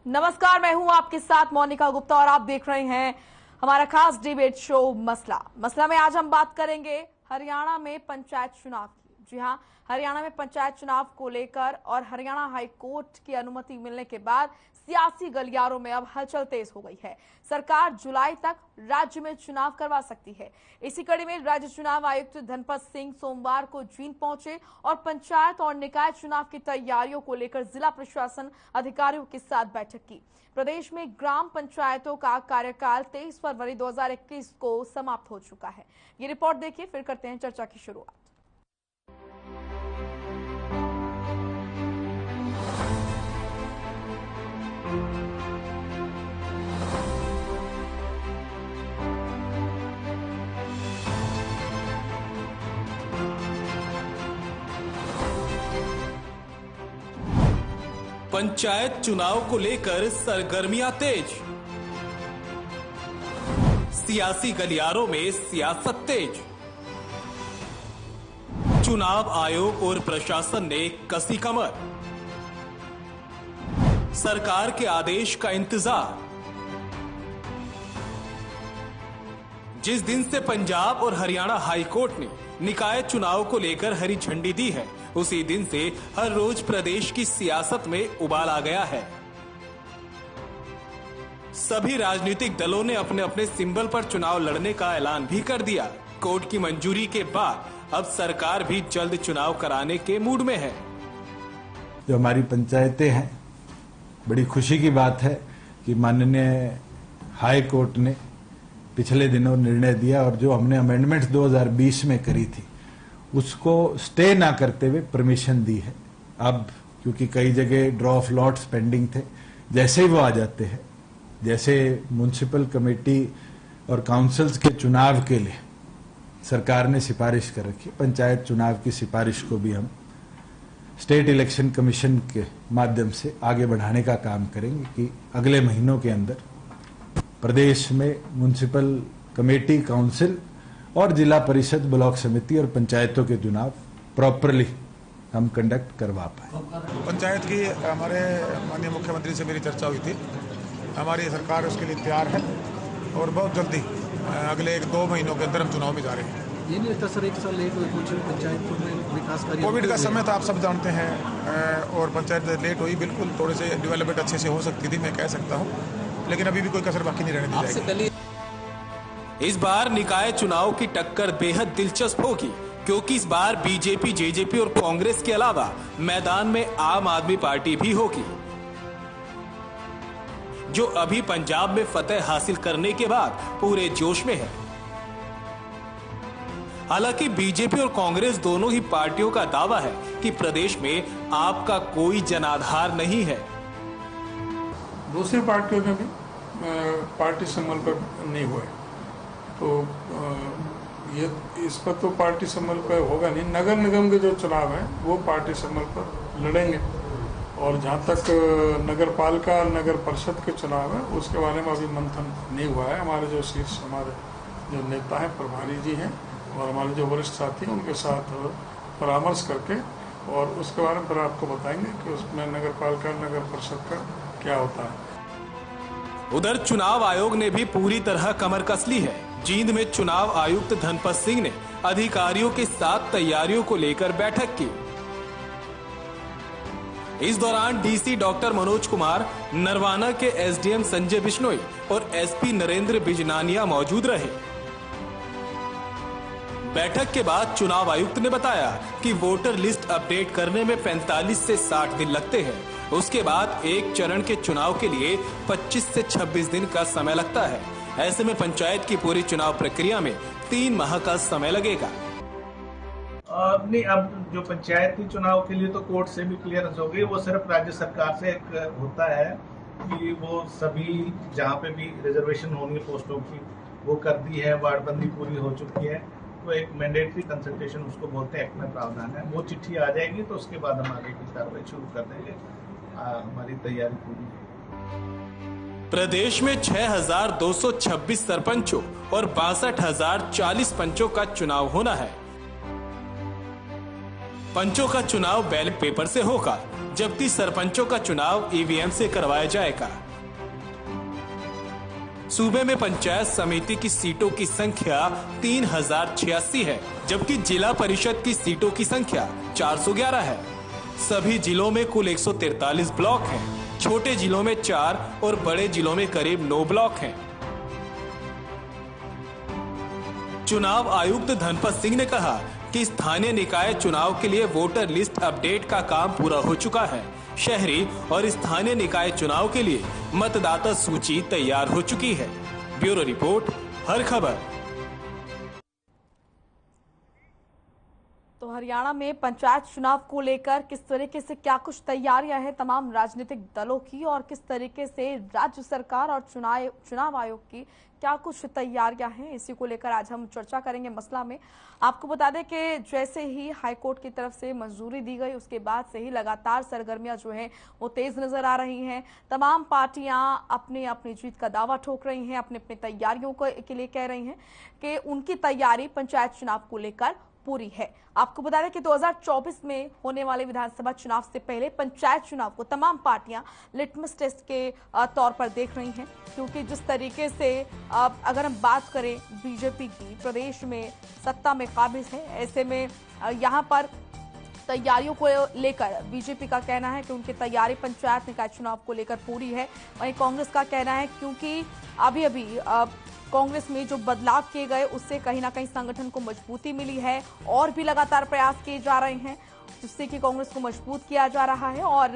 नमस्कार, मैं हूं आपके साथ मोनिका गुप्ता और आप देख रहे हैं हमारा खास डिबेट शो मसला में आज हम बात करेंगे हरियाणा में पंचायत चुनाव की। जी हां, हरियाणा में पंचायत चुनाव को लेकर और हरियाणा हाई कोर्ट की अनुमति मिलने के बाद सियासी गलियारों में अब हलचल तेज हो गई है। सरकार जुलाई तक राज्य में चुनाव करवा सकती है। इसी कड़ी में राज्य चुनाव आयुक्त धनपत सिंह सोमवार को जींद पहुंचे और पंचायत और निकाय चुनाव की तैयारियों को लेकर जिला प्रशासन अधिकारियों के साथ बैठक की। प्रदेश में ग्राम पंचायतों का कार्यकाल 23 फरवरी 2021 को समाप्त हो चुका है। ये रिपोर्ट देखिए, फिर करते हैं चर्चा की शुरुआत। पंचायत चुनाव को लेकर सरगर्मियां तेज, सियासी गलियारों में सियासत तेज। चुनाव आयोग और प्रशासन ने कसी कमर, सरकार के आदेश का इंतजार। जिस दिन से पंजाब और हरियाणा हाई कोर्ट ने निकाय चुनाव को लेकर हरी झंडी दी है, उसी दिन से हर रोज प्रदेश की सियासत में उबाल आ गया है। सभी राजनीतिक दलों ने अपने अपने सिंबल पर चुनाव लड़ने का ऐलान भी कर दिया। कोर्ट की मंजूरी के बाद अब सरकार भी जल्द चुनाव कराने के मूड में है। जो हमारी पंचायतें हैं, बड़ी खुशी की बात है कि माननीय हाई कोर्ट ने पिछले दिनों निर्णय दिया और जो हमने अमेंडमेंट्स 2020 में करी थी उसको स्टे ना करते हुए परमिशन दी है। अब क्योंकि कई जगह ड्रॉ ऑफ लॉट्स पेंडिंग थे, जैसे ही वो आ जाते हैं, जैसे म्युनिसिपल कमेटी और काउंसिल्स के चुनाव के लिए सरकार ने सिफारिश कर रखी, पंचायत चुनाव की सिफारिश को भी हम स्टेट इलेक्शन कमीशन के माध्यम से आगे बढ़ाने का काम करेंगे कि अगले महीनों के अंदर प्रदेश में म्युनिसिपल कमेटी, काउंसिल और जिला परिषद, ब्लॉक समिति और पंचायतों के चुनाव प्रॉपरली हम कंडक्ट करवा पाए। पंचायत की हमारे माननीय मुख्यमंत्री से मेरी चर्चा हुई थी। हमारी सरकार उसके लिए तैयार है और बहुत जल्दी अगले 1-2 महीनों के अंदर हम चुनाव में जा रहे हैं। ये नहीं लगता सर, एक साल लेट हुई कुछ पंचायतों में विकास कार्य? कोविड का समय था, आप सब जानते हैं, और पंचायत लेट हुई। बिल्कुल थोड़े से डेवलपमेंट अच्छे से हो सकती थी, मैं कह सकता हूँ, लेकिन अभी भी कोई कसर बाकी नहीं रहने दी जाएगी। इस बार निकाय चुनाव की टक्कर बेहद दिलचस्प होगी, क्योंकि इस बार बीजेपी, जेजेपी और कांग्रेस के अलावा मैदान में आम आदमी पार्टी भी होगी, जो अभी पंजाब में फतह हासिल करने के बाद पूरे जोश में है। हालांकि बीजेपी और कांग्रेस दोनों ही पार्टियों का दावा है कि प्रदेश में आपका कोई जनाधार नहीं है। दूसरी पार्टियों में भी पार्टी संबल पर नहीं हुए, तो ये इस पर तो पार्टी संबल पर होगा नहीं। नगर निगम के जो चुनाव है वो पार्टी संबल पर लड़ेंगे, और जहाँ तक नगर पालिका और नगर परिषद के चुनाव है उसके बारे में अभी मंथन नहीं हुआ है। हमारे जो शीर्ष हमारे जो नेता हैं, प्रभारी जी हैं और हमारे जो वरिष्ठ साथी हैं, उनके साथ परामर्श करके और उसके बारे में फिर आपको बताएंगे कि उसमें नगर पालिका, नगर परिषद का क्या होता है। उधर चुनाव आयोग ने भी पूरी तरह कमर कस ली है। जींद में चुनाव आयुक्त धनपत सिंह ने अधिकारियों के साथ तैयारियों को लेकर बैठक की। इस दौरान डीसी डॉक्टर मनोज कुमार, नरवाना के एसडीएम संजय बिश्नोई और एसपी नरेंद्र बिजनानिया मौजूद रहे। बैठक के बाद चुनाव आयुक्त ने बताया कि वोटर लिस्ट अपडेट करने में 45 से 60 दिन लगते हैं। उसके बाद एक चरण के चुनाव के लिए 25 से 26 दिन का समय लगता है। ऐसे में पंचायत की पूरी चुनाव प्रक्रिया में 3 माह का समय लगेगा। नहीं, अब जो पंचायती चुनाव के लिए तो कोर्ट से भी क्लियरेंस हो गई, वो सिर्फ राज्य सरकार से एक होता है कि वो सभी जहाँ पे भी रिजर्वेशन होनी है पोस्टों की वो कर दी है, वार्डबंदी पूरी हो चुकी है, तो एक मैंडेटरी कंसल्टेशन उसको बोलते हैं, एक्ट में प्रावधान है। वो चिट्ठी आ जाएगी तो उसके बाद हम आगे की कार्रवाई शुरू कर देंगे। हमारी तैयारी पूरी है। प्रदेश में 6,226 सरपंचों और 62,040 पंचों का चुनाव होना है। पंचों का चुनाव बैलेट पेपर से होगा, जबकि सरपंचों का चुनाव ईवीएम से करवाया जाएगा। सूबे में पंचायत समिति की सीटों की संख्या 3086 है, जबकि जिला परिषद की सीटों की संख्या 411 है। सभी जिलों में कुल 143 ब्लॉक हैं। छोटे जिलों में 4 और बड़े जिलों में करीब 9 ब्लॉक हैं। चुनाव आयुक्त धनपत सिंह ने कहा कि स्थानीय निकाय चुनाव के लिए वोटर लिस्ट अपडेट का काम पूरा हो चुका है। शहरी और स्थानीय निकाय चुनाव के लिए मतदाता सूची तैयार हो चुकी है। ब्यूरो रिपोर्ट, हर खबर। तो हरियाणा में पंचायत चुनाव को लेकर किस तरीके से क्या कुछ तैयारियां हैं तमाम राजनीतिक दलों की, और किस तरीके से राज्य सरकार और चुनाव आयोग की क्या कुछ तैयारियां हैं, इसी को लेकर आज हम चर्चा करेंगे मसला में। आपको बता दें कि जैसे ही हाईकोर्ट की तरफ से मंजूरी दी गई उसके बाद से ही लगातार सरगर्मियां जो हैं वो तेज नजर आ रही हैं। तमाम पार्टियां अपनी अपनी जीत का दावा ठोक रही हैं, अपनी अपनी तैयारियों के लिए कह रही हैं कि उनकी तैयारी पंचायत चुनाव को लेकर पूरी है। आपको बता दें कि 2024 में होने वाले विधानसभा चुनाव से पहले पंचायत चुनाव को तमाम पार्टियां लिटमस टेस्ट के तौर पर देख रही हैं, क्योंकि जिस तरीके से अगर हम बात करें बीजेपी की प्रदेश में सत्ता में काबिज है, ऐसे में यहां पर तैयारियों को लेकर बीजेपी का कहना है कि उनकी तैयारी पंचायत निकाय चुनाव को लेकर पूरी है। वहीं कांग्रेस का कहना है क्योंकि अभी कांग्रेस में जो बदलाव किए गए उससे कहीं ना कहीं संगठन को मजबूती मिली है और भी लगातार प्रयास किए जा रहे हैं जिससे कि कांग्रेस को मजबूत किया जा रहा है, और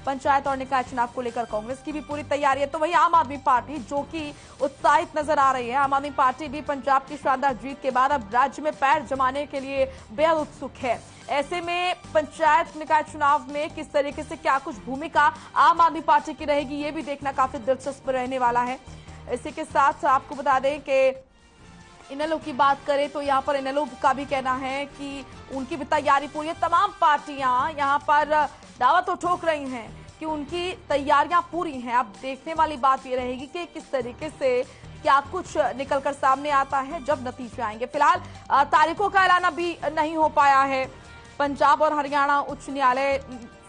पंचायत और निकाय चुनाव को लेकर कांग्रेस की भी पूरी तैयारी है। तो वही आम आदमी पार्टी जो कि उत्साहित नजर आ रही है, आम आदमी पार्टी भी पंजाब की शानदार जीत के बाद अब राज्य में पैर जमाने के लिए बेहद उत्सुक है। ऐसे में पंचायत निकाय चुनाव में किस तरीके से क्या कुछ भूमिका आम आदमी पार्टी की रहेगी, ये भी देखना काफी दिलचस्प रहने वाला है। इसी के साथ आपको बता दें कि इनेलो की बात करें तो यहाँ पर इनेलो का भी कहना है कि उनकी भी तैयारी पूरी है। तमाम पार्टियां यहाँ पर दावा तो ठोक रही हैं कि उनकी तैयारियां पूरी हैं। अब देखने वाली बात ये रहेगी कि किस तरीके से क्या कुछ निकलकर सामने आता है जब नतीजे आएंगे। फिलहाल तारीखों का ऐलान अभी नहीं हो पाया है। पंजाब और हरियाणा उच्च न्यायालय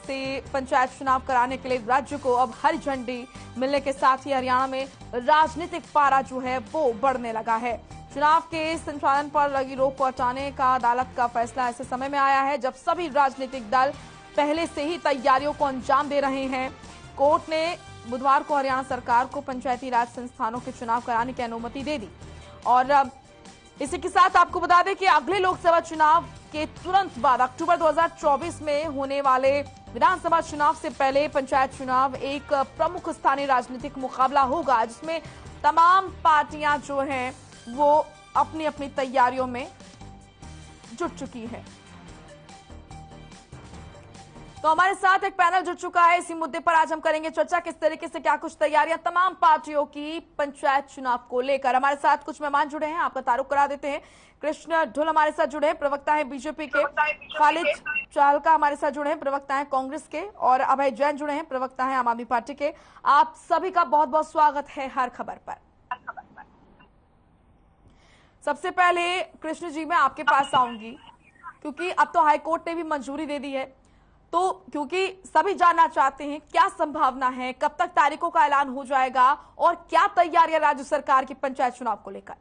से पंचायत चुनाव कराने के लिए राज्य को अब हरी झंडी मिलने के साथ ही हरियाणा में राजनीतिक पारा जो है वो बढ़ने लगा है। चुनाव के संचालन पर लगी रोक को हटाने का अदालत का फैसला ऐसे समय में आया है जब सभी राजनीतिक दल पहले से ही तैयारियों को अंजाम दे रहे हैं। कोर्ट ने बुधवार को हरियाणा सरकार को पंचायती राज संस्थानों के चुनाव कराने की अनुमति दे दी, और इसी के साथ आपको बता दें कि अगले लोकसभा चुनाव के तुरंत बाद अक्टूबर 2024 में होने वाले विधानसभा चुनाव से पहले पंचायत चुनाव एक प्रमुख स्थानीय राजनीतिक मुकाबला होगा, जिसमें तमाम पार्टियां जो हैं वो अपनी अपनी तैयारियों में जुट चुकी है। तो हमारे साथ एक पैनल जुट चुका है। इसी मुद्दे पर आज हम करेंगे चर्चा, किस तरीके से क्या कुछ तैयारियां तमाम पार्टियों की पंचायत चुनाव को लेकर। हमारे साथ कुछ मेहमान जुड़े हैं, आपका तारुफ करा देते हैं। कृष्ण ढुल हमारे साथ जुड़े हैं, प्रवक्ता है बीजेपी के। खालिद चाहलका हमारे साथ जुड़े हैं, प्रवक्ता है कांग्रेस के। और अभय जैन जुड़े हैं, प्रवक्ता है आम आदमी पार्टी के। आप सभी का बहुत बहुत स्वागत है हर खबर पर। सबसे पहले कृष्ण जी मैं आपके पास आऊंगी, क्योंकि अब तो हाईकोर्ट ने भी मंजूरी दे दी है, तो क्योंकि सभी जानना चाहते हैं क्या संभावना है, कब तक तारीखों का ऐलान हो जाएगा और क्या तैयारियां राज्य सरकार की पंचायत चुनाव को लेकर।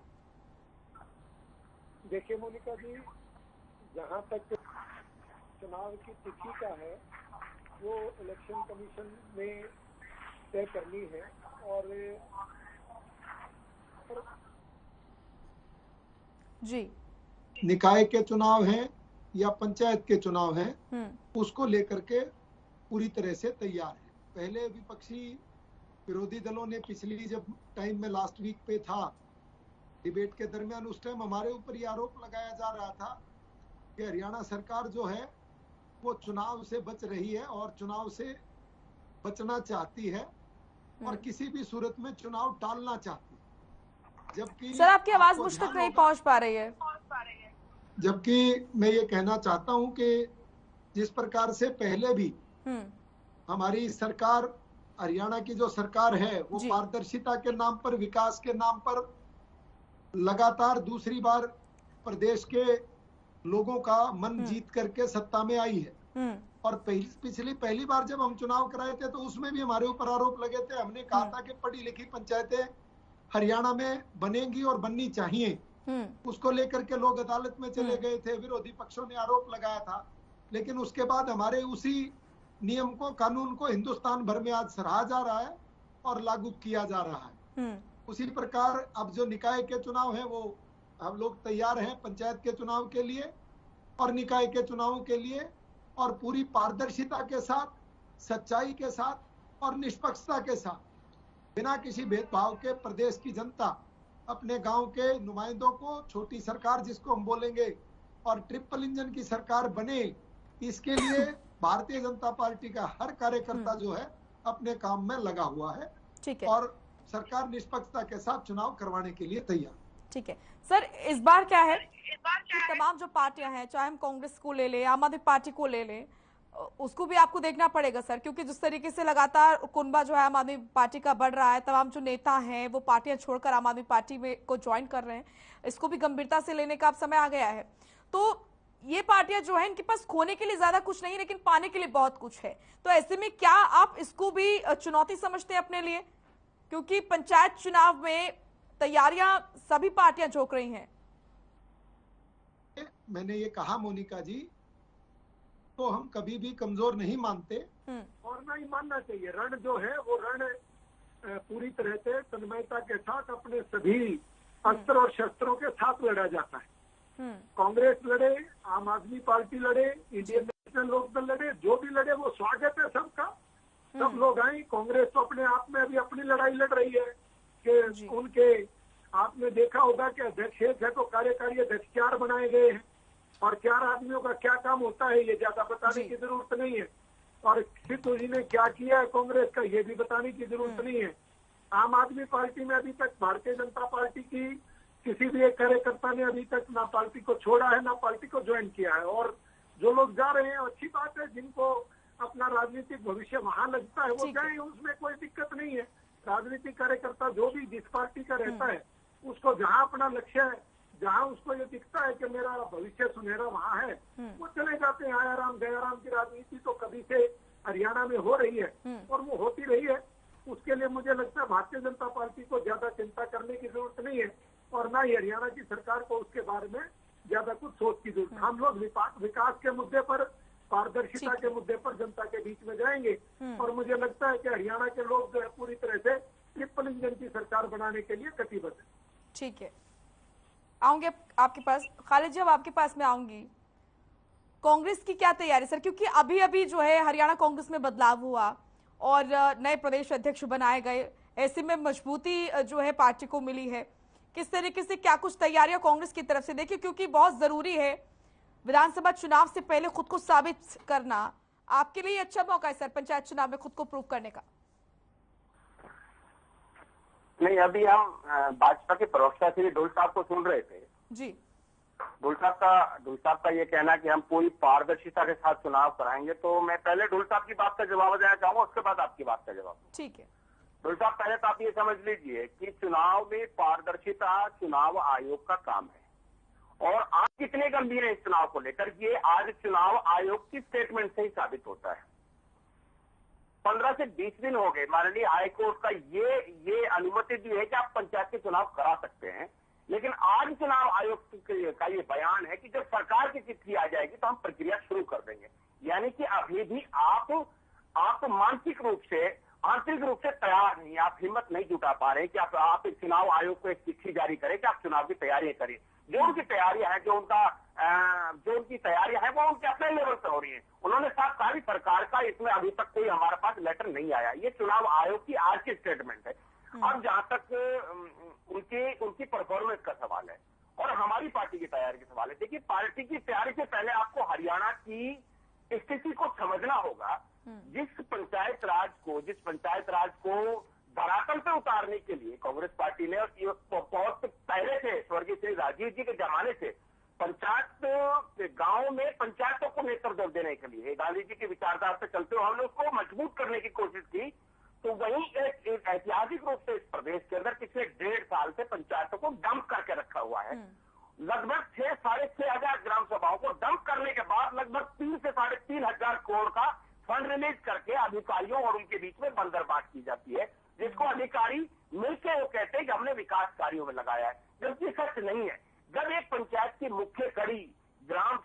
देखिए मोनिका जी, जहां तक चुनाव की तिथि का है वो इलेक्शन कमीशन में तय करनी है, और जी निकाय के चुनाव हैं या पंचायत के चुनाव हैं, उसको लेकर के पूरी तरह से तैयार है। पहले विपक्षी विरोधी दलों ने पिछली जब टाइम में लास्ट वीक पे था डिबेट के दरमियान, उस टाइम हमारे ऊपर ये आरोप लगाया जा रहा था कि हरियाणा सरकार जो है वो चुनाव से बच रही है और चुनाव से बचना चाहती है और किसी भी सूरत में चुनाव टालना चाहती है। जबकि सर आपकी आवाज मुझ तक नहीं पहुंच पा रही है। जबकि मैं ये कहना चाहता हूं कि जिस प्रकार से पहले भी हमारी सरकार, हरियाणा की जो सरकार है, वो पारदर्शिता के नाम पर, विकास के नाम पर लगातार दूसरी बार प्रदेश के लोगों का मन जीत करके सत्ता में आई है। और पहली बार जब हम चुनाव कराए थे तो उसमें भी हमारे ऊपर आरोप लगे थे। हमने कहा था कि पढ़ी लिखी पंचायतें हरियाणा में बनेंगी और बननी चाहिए। उसको लेकर के लोग अदालत में चले गए थे, विरोधी पक्षों ने आरोप लगाया था। लेकिन उसके बाद हमारे उसी नियम को, कानून को हिंदुस्तान भर में आज सराहा जा रहा है और लागू किया जा रहा है। उसी प्रकार अब जो निकाय के चुनाव है वो हम लोग तैयार हैं पंचायत के चुनाव के लिए और निकाय के चुनावों के लिए, और पूरी पारदर्शिता के साथ, सच्चाई के साथ और निष्पक्षता के साथ, बिना किसी भेदभाव के प्रदेश की जनता अपने गांव के नुमाइंदों को, छोटी सरकार जिसको हम बोलेंगे, और ट्रिपल इंजन की सरकार बने, इसके लिए भारतीय जनता पार्टी का हर कार्यकर्ता जो है अपने काम में लगा हुआ है। ठीक है। और सरकार निष्पक्षता के साथ चुनाव करवाने के लिए तैयार। ठीक है सर, इस बार क्या है कि तमाम जो पार्टियां हैं, चाहे हम कांग्रेस को ले लें, आम आदमी पार्टी को ले लें, उसको भी आपको देखना पड़ेगा सर, क्योंकि जिस तरीके से लगातार कुनबा जो है आम आदमी पार्टी का बढ़ रहा है, तमाम जो नेता हैं वो पार्टियां छोड़कर आम आदमी पार्टी में को ज्वाइन कर रहे हैं, इसको भी गंभीरता से लेने का अब समय आ गया है। तो ये पार्टियां जो है इनके पास खोने के लिए ज्यादा कुछ नहीं, लेकिन पाने के लिए बहुत कुछ है। तो ऐसे में क्या आप इसको भी चुनौती समझते हैं अपने लिए, क्योंकि पंचायत चुनाव में तैयारियां सभी पार्टियां झोंक रही हैं? मैंने ये कहा मोनिका जी, तो हम कभी भी कमजोर नहीं मानते और ना ही मानना चाहिए। रण जो है वो रण पूरी तरह से तन्मयता के साथ अपने सभी अस्त्र और शस्त्रों के साथ लड़ा जाता है। कांग्रेस लड़े, आम आदमी पार्टी लड़े, इंडियन नेशनल लोकदल लड़े, जो भी लड़े वो स्वागत है सबका। सब लोग आए। कांग्रेस तो अपने आप में अभी अपनी लड़ाई लड़ रही है कि उनके, आपने देखा होगा कि अध्यक्ष है तो कार्यकारी अध्यक्ष 4 बनाए गए हैं, और 4 आदमियों का क्या काम होता है ये ज्यादा बताने की जरूरत नहीं है। और सिद्धू जी ने क्या किया है कांग्रेस का ये भी बताने की जरूरत नहीं है। आम आदमी पार्टी में अभी तक भारतीय जनता पार्टी की किसी भी एक कार्यकर्ता ने अभी तक ना पार्टी को छोड़ा है ना पार्टी को ज्वाइन किया है। और जो लोग जा रहे हैं अच्छी बात है, जिनको अपना राजनीतिक भविष्य वहां लगता है वो जाए, उसमें कोई दिक्कत नहीं है। राजनीतिक कार्यकर्ता जो भी जिस पार्टी का रहता है उसको जहां अपना लक्ष्य है, जहां उसको ये दिखता है कि मेरा भविष्य सुनहरा वहां है, वो चले जाते हैं। आयाराम गयाराम की राजनीति तो कभी से हरियाणा में हो रही है और वो होती रही है। उसके लिए मुझे लगता है भारतीय जनता पार्टी को ज्यादा चिंता करने की जरूरत नहीं है और ना ही हरियाणा की सरकार को उसके बारे में ज्यादा कुछ सोच की जरूरत। हम लोग विकास के मुद्दे पर, पारदर्शिता के मुद्दे पर जनता के बीच में जाएंगे और मुझे लगता है कि हरियाणा के लोग जो है पूरी तरह से ट्रिपल इंजन की सरकार बनाने के लिए कटिबद्ध है। ठीक है, आऊंगे आपके पास। खालिद जी, अब आपके पास मैं आऊंगी। कांग्रेस की क्या तैयारी सर, क्योंकि अभी अभी जो है हरियाणा कांग्रेस में बदलाव हुआ और नए प्रदेश अध्यक्ष बनाए गए, ऐसे में मजबूती जो है पार्टी को मिली है। किस तरीके से क्या कुछ तैयारियां कांग्रेस की तरफ से देखिए, क्योंकि बहुत जरूरी है विधानसभा चुनाव से पहले खुद को साबित करना। आपके लिए अच्छा मौका है सर पंचायत चुनाव में खुद को प्रूव करने का। नहीं, अभी हम भाजपा के प्रवक्ता श्री ढोल साहब को सुन रहे थे जी। ढोल साहब का ये कहना कि हम पूरी पारदर्शिता के साथ चुनाव कराएंगे, तो मैं पहले ढोल साहब की बात का जवाब देना चाहूंगा, उसके बाद आपकी बात का जवाब। ठीक है ढोल साहब, पहले तो आप ये समझ लीजिए कि चुनाव में पारदर्शिता चुनाव आयोग का काम है और आप कितने गंभीर हैं इस चुनाव को लेकर, ये आज चुनाव आयोग की स्टेटमेंट से ही साबित होता है। 15 से 20 दिन हो गए, माननीय हाईकोर्ट का ये अनुमति दी है कि आप पंचायत के चुनाव करा सकते हैं, लेकिन आज चुनाव आयोग का ये बयान है कि जब सरकार की चिट्ठी आ जाएगी तो हम प्रक्रिया शुरू कर देंगे। यानी कि अभी भी आप मानसिक रूप से, आंतरिक रूप से तैयार नहीं, आप हिम्मत नहीं जुटा पा रहे कि आप चुनाव आयोग को एक चिट्ठी जारी करें कि आप चुनाव की तैयारियां करें। जो उनकी तैयारियां हैं, जो उनकी तैयारियां हैं वो उनके अपने लेवल पर हो रही हैं। उन्होंने साफ कहा कि सरकार का इसमें अभी तक कोई हमारे पास लेटर नहीं आया। ये चुनाव आयोग की आज की स्टेटमेंट है। अब जहां तक उनकी परफॉर्मेंस का सवाल है और हमारी पार्टी की तैयारी का सवाल है, देखिए पार्टी की तैयारी से पहले आपको हरियाणा की स्थिति को समझना होगा। जिस पंचायत राज को धरातल पे उतारने के लिए कांग्रेस पार्टी ने, और बहुत पहले से स्वर्गीय श्री राजीव जी के जमाने से पंचायत गांव में पंचायतों को नेतृत्व देने के लिए गांधी जी के विचारधारा से चलते हुए हमने उसको मजबूत करने की कोशिश की। तो वही एक ऐतिहासिक रूप से इस प्रदेश के अंदर पिछले 1.5 साल से पंचायतों को डंप करके रखा हुआ है। लगभग 6,500 ग्राम सभाओं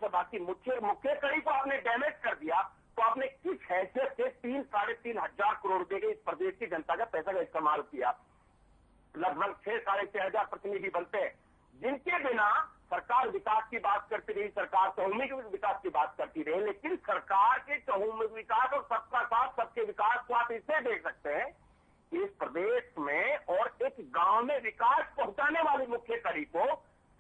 विधानसभा की मुख्य कड़ी को आपने डैमेज कर दिया, तो आपने किस हैसियत से 3-3.5 हजार करोड़ रुपए के इस प्रदेश की जनता का पैसा का इस्तेमाल किया। लगभग 6-6.5 हजार प्रतिनिधि बनते हैं, जिनके बिना सरकार विकास की बात करती रही, सरकार चहुमुखी विकास की बात करती रही, लेकिन सरकार के चहुमुखी विकास और सबका साथ सबके विकास को आप इससे देख सकते हैं कि इस प्रदेश में और एक गांव में विकास पहुंचाने वाली मुख्य कड़ी को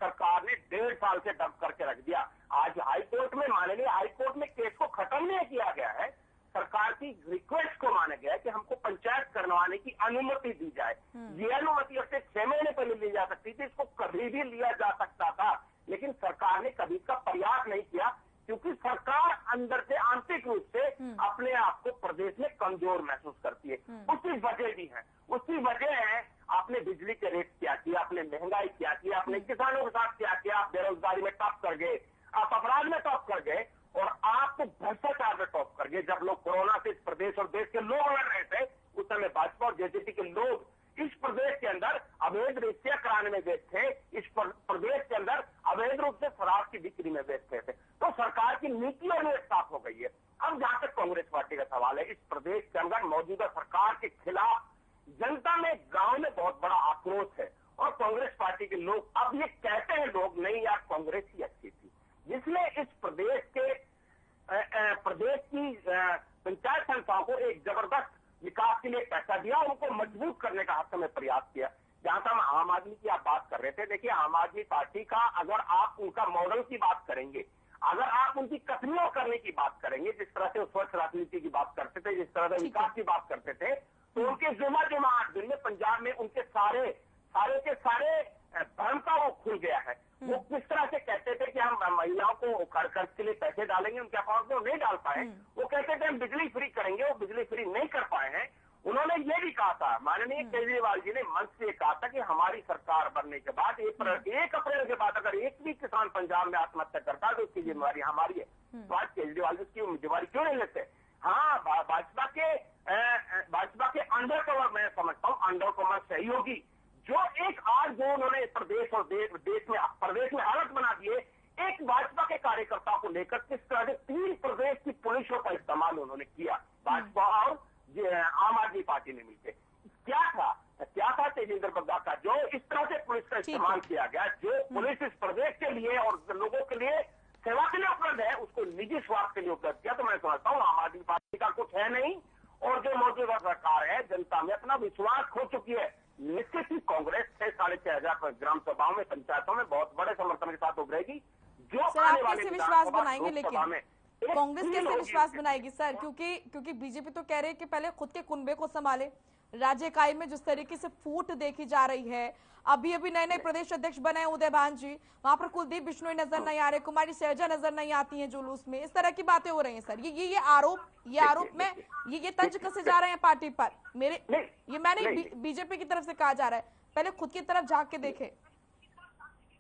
सरकार ने 1.5 साल से दब करके रख दिया। आज हाईकोर्ट में, माननीय हाईकोर्ट में केस को खत्म नहीं किया गया है, सरकार की रिक्वेस्ट को माना गया है कि हमको पंचायत करवाने की अनुमति दी जाए। ये अनुमति अब से 6 महीने पहले ली जा सकती थी, इसको कभी भी लिया जा सकता था, लेकिन सरकार ने कभी इसका प्रयास नहीं किया, क्योंकि सरकार अंदर से आंतरिक रूप से अपने आप को प्रदेश में कमजोर महसूस करती है। उसकी वजह भी है, उसकी वजह है आपने बिजली के रेट क्या किया, आपने महंगाई क्या किया, आपने किसानों के साथ क्या किया, आप बेरोजगारी में टॉप कर गए, आप अपराध में टॉप कर गए और आप भ्रष्टाचार में टॉप कर गए। जब लोग कोरोना से इस प्रदेश और देश के लोग लड़ रहे थे, उस समय भाजपा और जेजेपी के लोग इस प्रदेश के अंदर अवैध रिश्ते कराने में व्यस्त थे, इस प्रदेश के अंदर अवैध रूप से शराब की बिक्री में व्यस्त थे। तो सरकार की नीतियों में साफ हो गई है। अब जहां तक कांग्रेस पार्टी का सवाल है, इस प्रदेश के अंदर मौजूदा सरकार के खिलाफ जनता में, गांव में बहुत बड़ा आक्रोश है और कांग्रेस पार्टी के लोग अब ये कहते हैं, लोग नहीं यार कांग्रेस ही अच्छी थी, जिसने इस प्रदेश की पंचायत संस्थाओं को एक जबरदस्त विकास के लिए पैसा दिया, उनको मजबूत करने का हर समय प्रयास किया। जहां तक आम आदमी की आप बात कर रहे थे, देखिए आम आदमी पार्टी का अगर आप उनका मॉडल की बात करेंगे, अगर आप उनकी कथनियों करने की बात करेंगे, जिस तरह से स्वच्छ राजनीति की बात करते थे, जिस तरह से विकास की बात करते थे, तो उनके जुमा 8 दिन में पंजाब में उनके सारे के सारे भ्रम का वो खुल गया है। वो किस तरह से कहते थे कि हम महिलाओं को खर्च के लिए पैसे डालेंगे, उनके अकाउंट में नहीं डाल पाए। वो कहते थे हम बिजली फ्री करेंगे, वो बिजली फ्री नहीं कर पाए हैं। उन्होंने ये भी कहा था, माननीय केजरीवाल जी ने मंच से कहा था कि हमारी सरकार बनने के बाद 1 अप्रैल के बाद अगर एक भी किसान पंजाब में आत्महत्या करता है तो उसकी जिम्मेवारी हमारी है। तो आज केजरीवाल जी उसकी जिम्मेवारी क्यों नहीं लेते? हाँ, भाजपा के अंडर कवर, मैं समझता हूँ अंडर कवर सहयोगी जो उन्होंने प्रदेश और प्रदेश में हालत बना दिए, एक भाजपा के कार्यकर्ताओं को लेकर किस तरह से 3 प्रदेश की पुलिसों का इस्तेमाल उन्होंने किया, भाजपा और आम आदमी पार्टी ने मिलकर। क्या था तेजिंदर बग्गा का जो इस तरह से पुलिस का इस्तेमाल किया गया, जो पुलिस इस प्रदेश के लिए और लोगों के लिए सेवा के लिए उपलब्ध है, उसको निजी स्वार्थ के लिए उपलब्ध किया। तो मैं समझता हूँ आम आदमी पार्टी का कुछ है नहीं, और जो मौजूदा सरकार है जनता में अपना विश्वास खो चुकी है। निश्चित ही कांग्रेस 6-6.5 हजार ग्राम सभाओं में, पंचायतों में बहुत बड़े समर्थन के साथ उभरेगी। जो आने वाले विश्वास बनाएंगे, लेकिन कांग्रेस कैसे विश्वास बनाएगी सर? क्योंकि बीजेपी तो कह रही है कि पहले खुद के कुनबे को संभाले। राज्य इकाई में जिस तरीके से फूट देखी जा रही है, अभी नए प्रदेश अध्यक्ष बने उदयभान जी, वहां पर कुलदीप बिश्नोई नजर नहीं आ रहे, कुमारी शैलजा नजर नहीं आती हैं जुलूस में, इस तरह की बातें हो रही हैं सर। ये आरोप में ये तंज कसे जा रहे हैं पार्टी पर। मैंने बीजेपी की तरफ से कहा जा रहा है, पहले खुद की तरफ झांक के देखे।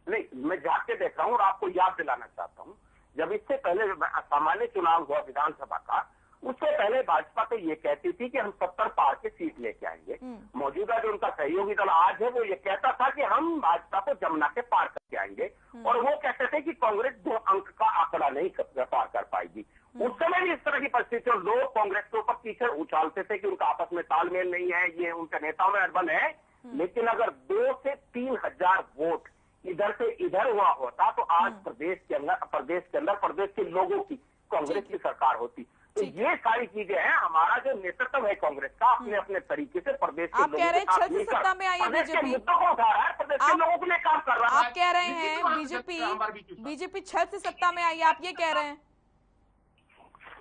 नहीं, मैं झांक के देख रहा हूँ और आपको याद दिलाना चाहता हूँ, जब इससे पहले सामान्य चुनाव हुआ विधानसभा का, उससे पहले भाजपा तो ये कहती थी कि हम 70 पार के सीट लेके आएंगे। मौजूदा जो उनका सहयोगी दल आज है, वो ये कहता था कि हम भाजपा को जमुना के पार करके आएंगे, और वो कहते थे कि कांग्रेस 2 अंक का आंकड़ा नहीं पार कर पाएगी। उस समय भी इस तरह की परिस्थिति, और लोग कांग्रेस के ऊपर कीचड़ उछालते थे कि उनका आपस में तालमेल नहीं है, ये उनके नेताओं में अड़बन है। लेकिन अगर 2 से 3 हजार वोट इधर से इधर हुआ होता तो आज प्रदेश के अंदर प्रदेश के लोगों की कांग्रेस की सरकार होती। तो ये सारी चीजें हैं, हमारा जो नेतृत्व है कांग्रेस का अपने अपने तरीके से प्रदेश के लोगों के साथ मिलकर प्रदेश के मुद्दों को उठा रहा है, प्रदेश के लोगों के लिए काम कर रहा है। आप कह रहे हैं बीजेपी 6 से सत्ता में आई, आप ये कह रहे हैं?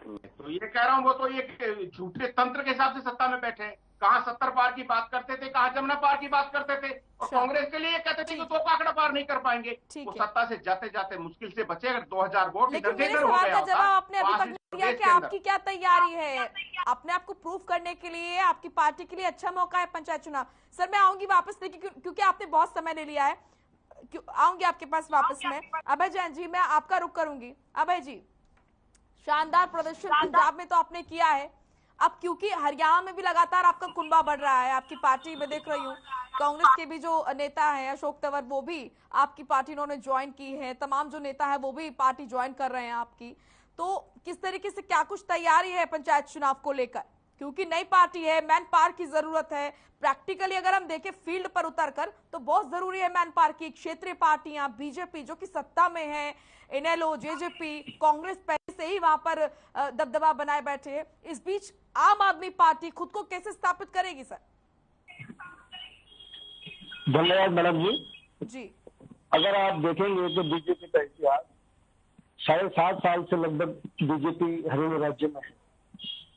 तो ये कह रहा हूँ, वो तो ये झूठे तंत्र के हिसाब से सत्ता में बैठे हैं। कहाँ 70 पार की बात करते थे, कहाँ जमुना पार की बात करते थे, और कांग्रेस के लिए कहते थे कि 2 का आंकड़ा पार नहीं कर पाएंगे। वो सत्ता से जाते जाते मुश्किल से बचे। अगर 2000 वोट इधर से इधर हो गया होता, आपने अभी तक नहीं दिया कि आपकी क्या तैयारी है अपने आप को प्रूव करने के लिए? आपकी पार्टी के लिए अच्छा मौका है पंचायत चुनाव। सर मैं आऊंगी वापस, देखिए क्योंकि आपने बहुत समय ले लिया है, आऊंगी आपके पास वापस में। अभय जैन जी, मैं आपका रुख करूंगी। अभय जी, शानदार प्रदर्शन पंजाब में तो आपने किया है, अब क्योंकि हरियाणा में भी लगातार आपका कुनबा बढ़ रहा है, आपकी पार्टी में देख रही हूँ कांग्रेस के भी जो नेता हैं अशोक तंवर, वो भी आपकी पार्टी उन्होंने ज्वाइन की है, तमाम जो नेता है वो भी पार्टी ज्वाइन कर रहे हैं आपकी। तो किस तरीके से क्या कुछ तैयारी है पंचायत चुनाव को लेकर, क्योंकि नई पार्टी है, मैन पावर की जरूरत है। प्रैक्टिकली अगर हम देखें फील्ड पर उतरकर तो बहुत जरूरी है मैन पावर की। क्षेत्रीय पार्टियां, बीजेपी जो कि सत्ता में है, इनेलो, जेजेपी, कांग्रेस पहले से ही वहां पर दबदबा बनाए बैठे हैं। इस बीच आम आदमी पार्टी खुद को कैसे स्थापित करेगी सर? धन्यवाद मैडम जी। अगर आप देखेंगे तो बीजेपी का इतिहास 7.5 साल से लगभग बीजेपी हरियाणा राज्य में है।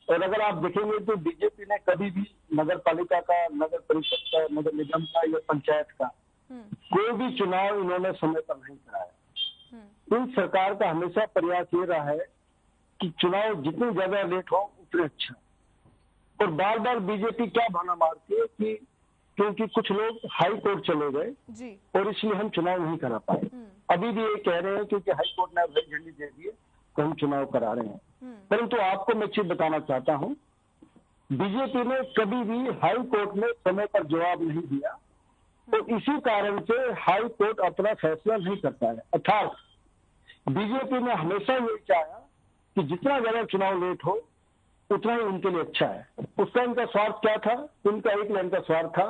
और अगर आप देखेंगे तो बीजेपी ने कभी भी नगर पालिका का, नगर परिषद का, नगर निगम का या पंचायत का कोई भी चुनाव इन्होंने समय पर नहीं कराया। इन सरकार का हमेशा प्रयास ये रहा है कि चुनाव जितने ज्यादा लेट हो उतने अच्छा। और बार बार बीजेपी क्या बहाना मारती है कि क्योंकि कुछ लोग हाई कोर्ट चले गए और इसलिए हम चुनाव नहीं करा पाए। अभी भी ये कह रहे हैं क्योंकि हाई कोर्ट ने हरी झंडी दे दी है तो हम चुनाव करा रहे हैं। परंतु आपको मैं चीज बताना चाहता हूं, बीजेपी ने कभी भी हाई कोर्ट में समय पर जवाब नहीं दिया, तो इसी कारण से हाई कोर्ट अपना फैसला नहीं करता है। अर्थात बीजेपी ने हमेशा ये चाहा कि जितना ज्यादा चुनाव लेट हो उतना ही उनके लिए अच्छा है। उसका इनका स्वार्थ क्या था? उनका एक लाइन का स्वार्थ था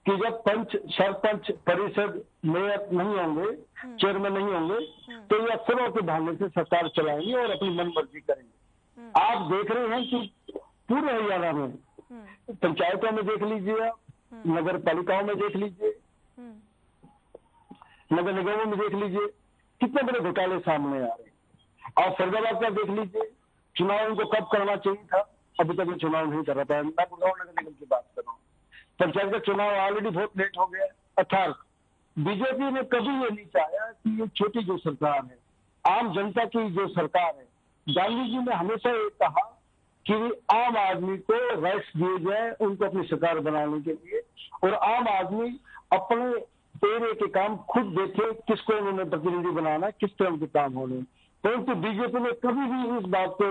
कि जब पंच, सरपंच, परिषद, मेयर नहीं होंगे, चेयरमैन नहीं होंगे, तो ये अफसरों के बहाने से सरकार चलाएंगे और अपनी मन मर्जी करेंगे। आप देख रहे हैं कि पूरे हरियाणा में पंचायतों में देख लीजिए, आप नगर पालिकाओं में देख लीजिए, नगर निगमों में देख लीजिए, कितने बड़े घोटाले सामने आ रहे हैं। आप फरीदाबाद का देख लीजिए, चुनाव उनको कब करना चाहिए था, अभी तक ये चुनाव नहीं कर रहा था। मैं गुड़गांव नगर निगम की बात कर रहा हूँ, पंचायत का चुनाव ऑलरेडी बहुत लेट हो गया। अर्थात बीजेपी ने कभी ये नहीं चाहा कि ये छोटी जो सरकार है, आम जनता की जो सरकार है, गांधी जी ने हमेशा ये कहा कि आम आदमी को राइट्स दिए जाए उनको अपनी सरकार बनाने के लिए, और आम आदमी अपने एरिया के काम खुद देखे, किसको उन्होंने प्रतिनिधि बनाना, किस तरह के काम होने। परंतु बीजेपी ने कभी भी इस बात को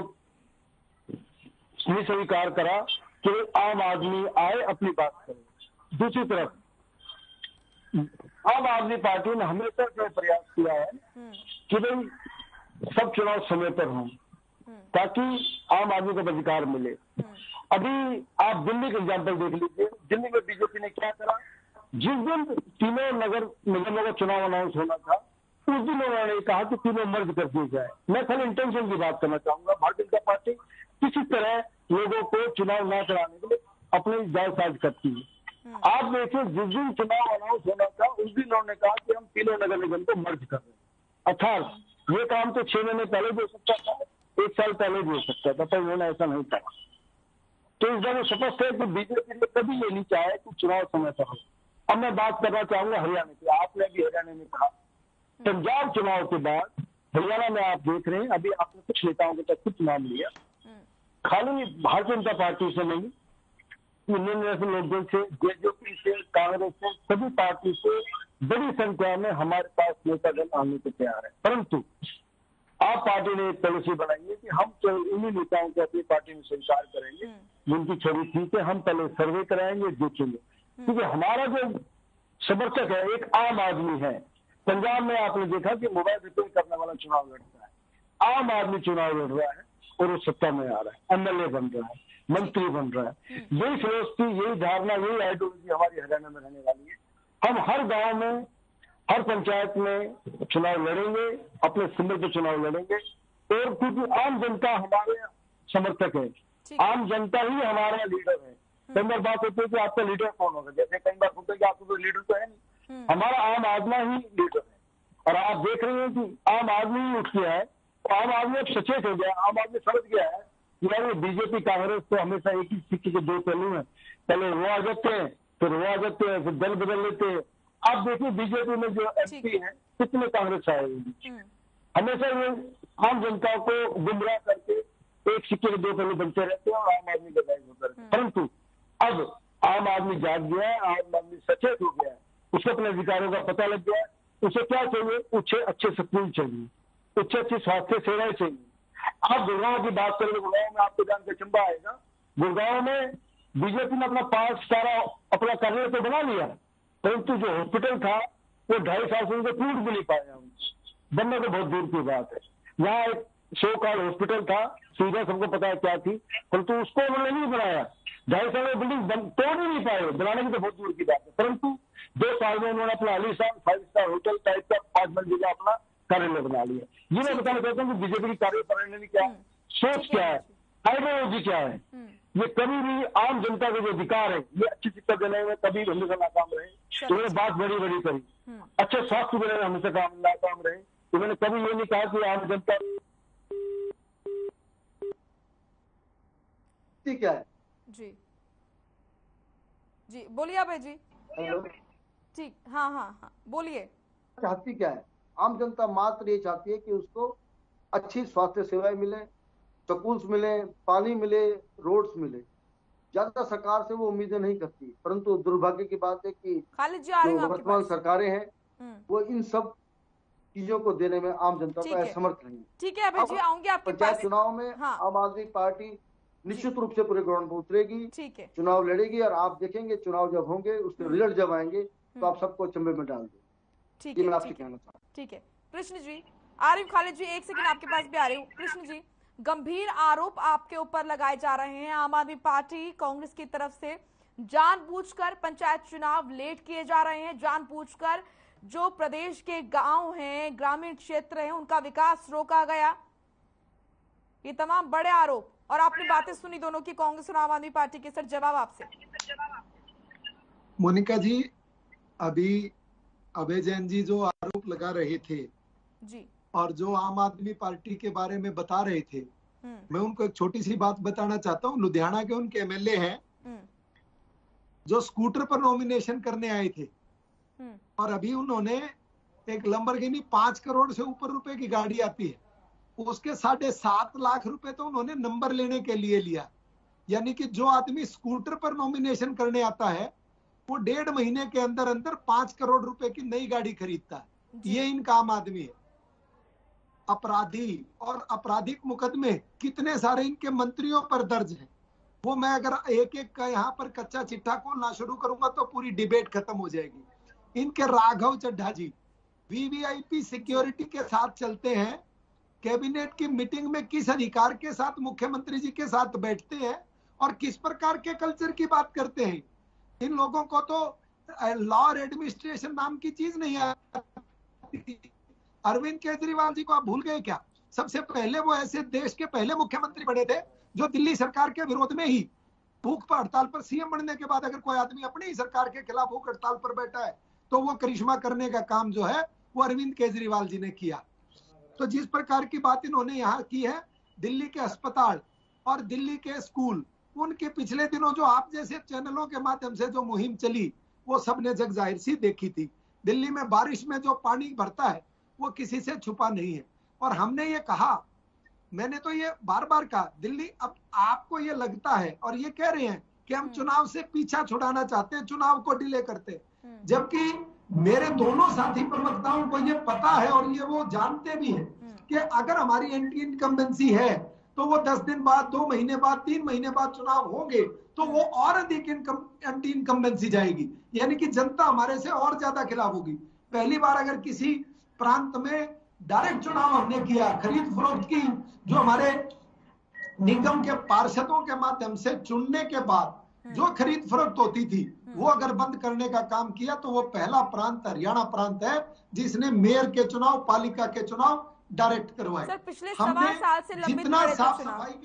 नहीं स्वीकार करा कि आम आदमी आए अपनी बात करे। दूसरी तरफ आम आदमी पार्टी ने हमेशा से प्रयास किया है कि भाई सब चुनाव समय पर हों ताकि आम आदमी को अधिकार मिले। अभी आप दिल्ली का एग्जाम्पल देख लीजिए, दिल्ली में बीजेपी ने क्या करा, जिस दिन तीनों नगर निगमों का चुनाव अनाउंस होना था उस दिन उन्होंने कहा कि तीनों मर्ज कर दिए जाए। मैं खाली इंटेंशन की बात करना चाहूंगा, भारतीय जनता पार्टी किसी तरह लोगों को चुनाव न कराने के लिए अपनी जालसाज करती है। आप देखिए जिस दिन चुनाव अनाउंस होना था उस दिन उन्होंने कहा कि हम तीनों नगर निगम को मर्ज कर रहे हैं। अर्थात ये काम तो 6 महीने पहले भी हो सकता था, 1 साल पहले भी हो सकता था, पर उन्होंने ऐसा नहीं कहा। तो इस बार स्पष्ट है कि बीजेपी ने कभी ये नहीं चाहा कि चुनाव समय पर हो। अब मैं बात करना चाहूंगा हरियाणा की। आपने भी हरियाणा में कहा, पंजाब चुनाव के बाद हरियाणा में आप देख रहे हैं, अभी आपने कुछ नेताओं के तक कुछ नाम लिया, खाली भारतीय जनता पार्टी से नहीं, इंडियन नेशनल लोकदल से, जेजेपी से, कांग्रेस से, सभी पार्टी से बड़ी संख्या में हमारे पास नेतागण आने को तैयार है। परंतु आप पार्टी ने एक पॉलिसी बनाई है कि हम केवल इन्हीं नेताओं को अपनी पार्टी में स्वीकार करेंगे जिनकी छवि ठीक है। हम पहले सर्वे कराएंगे, देखेंगे, क्योंकि हमारा जो समर्थक है एक आम आदमी है। पंजाब में आपने देखा कि मोबाइल रिपेयर करने वाला चुनाव लड़ता है, आम आदमी चुनाव लड़ रहा है और वो सत्ता में आ रहा है, एमएलए बन रहा है, मंत्री बन रहा है। यही फिलोसफी, यही धारणा, यही आइडियोलॉजी हमारी हरियाणा में रहने वाली है। हम हर गांव में, हर पंचायत में चुनाव लड़ेंगे, अपने सिंबल पे चुनाव लड़ेंगे। और क्योंकि आम जनता हमारे समर्थक है, आम जनता ही हमारा लीडर है। कई बार बात होती है कि आपका लीडर कौन होगा, जैसे कई बार होता है कि आपको कोई लीडर तो है नहीं, हमारा आम आदमी ही लीडर है। और आप देख रहे हैं कि आम आदमी ही उठ गया है, तो आम आदमी अब सचेत हो गया, आम आदमी समझ गया है कि यार बीजेपी कांग्रेस तो हमेशा एक ही सिक्के के 2 पहलू हैं, पहले वो आ जाते हैं, फिर वो आ जाते हैं, फिर दल बदल लेते हैं। आप देखिए बीजेपी में जो एमपी हैं कितने कांग्रेस आए हुए, हमेशा ये आम जनता को गुमराह करके एक सिक्के के 2 पहलू बनते रहते हैं और आम आदमी का गायब होता रहता है। परंतु अब आम आदमी जाग गया है, आम आदमी सचेत हो गया है, उसको अपने अधिकारों का पता लग गया है। उसे क्या चाहिए? उसे अच्छे स्कूल चाहिए, उसे अच्छी स्वास्थ्य सेवाएं चाहिए। आप गुड़गांव की बात करेंगे, गुड़गांव में आपको जान के चंबा आएगा, गुड़गांव में बीजेपी ने अपना 5 स्टार अपना कार्यालय तो बना लिया, परंतु जो हॉस्पिटल था वो 2.5 साल से उनको टूट भी नहीं पाया। बनना तो बहुत दूर की बात है। यहाँ एक 100 कार्ड हॉस्पिटल था, सुविधा सबको पता है क्या थी, परंतु उसको उन्होंने नहीं बनाया। 2.5 साल में बिल्डिंग तोड़ ही नहीं पाए, बनाने की तो बहुत दूर की बात है। परंतु 2 साल में उन्होंने अपना आलीशान 5 स्टार होटल टाइप का 5 मंजिला अपना कार्यालय बना लिया। ये मैं बताना चाहता हूँ कि बीजेपी की कार्य प्रणाली क्या है, सोच क्या है, आइडियोलॉजी क्या है। ये कभी भी आम जनता के जो अधिकार है, ये अच्छी शिक्षा देने में कभी हमेशा नाकाम रहे। तो उन्होंने बात बड़ी बड़ी करी, अच्छे स्वास्थ्य देने में हमेशा नाकाम रहे। उन्होंने कभी ये नहीं कहा कि आम जनता क्या है। जी जी बोलिए अभय जी। ठीक, हाँ हाँ हाँ बोलिए। चाहती क्या है आम जनता? मात्र ये चाहती है कि उसको अच्छी स्वास्थ्य सेवाएं मिले, स्कूल्स मिले, पानी मिले, रोड्स मिले। ज्यादा सरकार से वो उम्मीदें नहीं करती, परंतु दुर्भाग्य की बात है कि जो वर्तमान सरकारें हैं वो इन सब चीजों को देने में आम जनता का असमर्थ नहीं है। ठीक है अभय जी, आऊंगी आपके पास। पंचायत चुनाव में आम आदमी पार्टी निश्चित रूप से पूरे ग्राउंड पर उतरेगी, ठीक है, चुनाव लड़ेगी, और आप देखेंगे चुनाव जब होंगे उसके रिजल्ट जब आएंगे तो आप सबको चंबे में डाल देंगे। ठीक है, मैं आपसे कहना चाहता हूँ। ठीक है कृष्ण जी, आ रही हूँ खालिद जी, एक सेकंड आपके पास भी आ रही हूँ। कृष्ण जी, गंभीर आरोप आपके ऊपर लगाए जा रहे हैं। आम आदमी पार्टी कांग्रेस की तरफ से जानबूझकर पंचायत चुनाव लेट किए जा रहे हैं, जानबूझकर जो प्रदेश के गांव हैं, ग्रामीण क्षेत्र हैं, उनका विकास रोका गया। ये तमाम बड़े आरोप, और आपने बातें सुनी दोनों की, कांग्रेस और आम आदमी पार्टी के। सर जवाब आपसे। मोनिका जी, अभी अभय जैन जी जो आरोप लगा रहे थे जी, और जो आम आदमी पार्टी के बारे में बता रहे थे, मैं उनको एक छोटी सी बात बताना चाहता हूँ। लुधियाना के उनके एमएलए हैं जो स्कूटर पर नॉमिनेशन करने आए थे, और अभी उन्होंने एक लंबरगिनी 5 करोड़ से ऊपर रुपए की गाड़ी आती है, उसके 7.5 लाख रुपए तो उन्होंने नंबर लेने के लिए लिया। यानी कि जो आदमी स्कूटर पर नॉमिनेशन करने आता है वो 1.5 महीने के अंदर अंदर 5 करोड़ रुपए की नई गाड़ी खरीदता है। ये इनका आम आदमी है। अपराधी और आपराधिक मुकदमे कितने सारे इनके मंत्रियों पर दर्ज हैं, वो मैं अगर एक एक का यहाँ पर कच्चा चिट्ठा खोलना शुरू करूंगा तो पूरी डिबेट खत्म हो जाएगी। इनके राघव चड्ढा जी वीवीआईपी सिक्योरिटी के साथ चलते हैं, कैबिनेट की मीटिंग में किस अधिकार के साथ मुख्यमंत्री जी के साथ बैठते हैं और किस प्रकार के कल्चर की बात करते हैं। इन लोगों को तो लॉ और एडमिनिस्ट्रेशन नाम की चीज नहीं आती। अरविंद केजरीवाल जी को आप भूल गए क्या? सबसे पहले वो ऐसे देश के पहले मुख्यमंत्री बने थे जो दिल्ली सरकार के विरोध में ही भूख हड़ताल पर, सीएम बनने के बाद अगर कोई आदमी अपनी ही सरकार के खिलाफ भूख हड़ताल पर बैठा है तो वो करिश्मा करने का काम जो है वो अरविंद केजरीवाल जी ने किया। तो जिस प्रकार की बात इन्होंने यहाँ की है, दिल्ली के अस्पताल और दिल्ली के स्कूल, उनके पिछले दिनों जो आप जैसे चैनलों के माध्यम से जो मुहिम चली वो सबने जग जाहिर सी देखी थी। दिल्ली में बारिश में जो पानी भरता है वो किसी से छुपा नहीं है। और हमने ये कहा, मैंने तो ये बार बार कहा, दिल्ली अब आपको ये लगता है और ये कह रहे हैं कि हम चुनाव से पीछा छुड़ाना चाहते हैं, चुनाव को डिले करते, जबकि मेरे दोनों साथी प्रवक्ताओं को ये पता है और ये वो जानते भी हैं कि अगर हमारी एंटी इनकम्बेंसी है तो वो 10 दिन बाद, 2 महीने बाद, 3 महीने बाद चुनाव होंगे तो वो और अधिक एंटी इनकम्बेंसी जाएगी, यानी कि जनता हमारे से और ज्यादा खिलाफ होगी। पहली बार अगर किसी प्रांत में डायरेक्ट चुनाव हमने किया, खरीद फरोख्त की, जो हमारे निगम के पार्षदों के माध्यम से चुनने के बाद जो खरीद फरोख्त होती थी वो अगर बंद करने का काम किया तो वो पहला प्रांत हरियाणा प्रांत है जिसने मेयर के चुनाव, पालिका के चुनाव डायरेक्ट करवाए। सर पिछले 1.25 साल से लंबित पड़े थे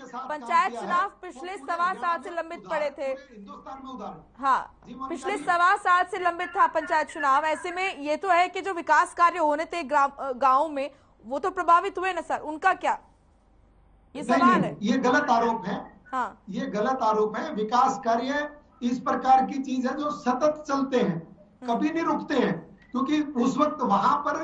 चुनाव, पंचायत चुनाव पिछले 1.25 साल से लंबित पड़े थे हिंदुस्तान में उदाहरण, हाँ पिछले 1.25 साल से लंबित था पंचायत चुनाव। ऐसे में ये तो है कि जो विकास कार्य होने थे गाँव में वो तो प्रभावित हुए ना सर, उनका क्या? ये सवाल है। ये गलत आरोप है। हाँ, ये गलत आरोप है। विकास कार्य इस प्रकार की चीज है जो सतत चलते हैं, कभी नहीं रुकते हैं, क्योंकि उस वक्त वहां पर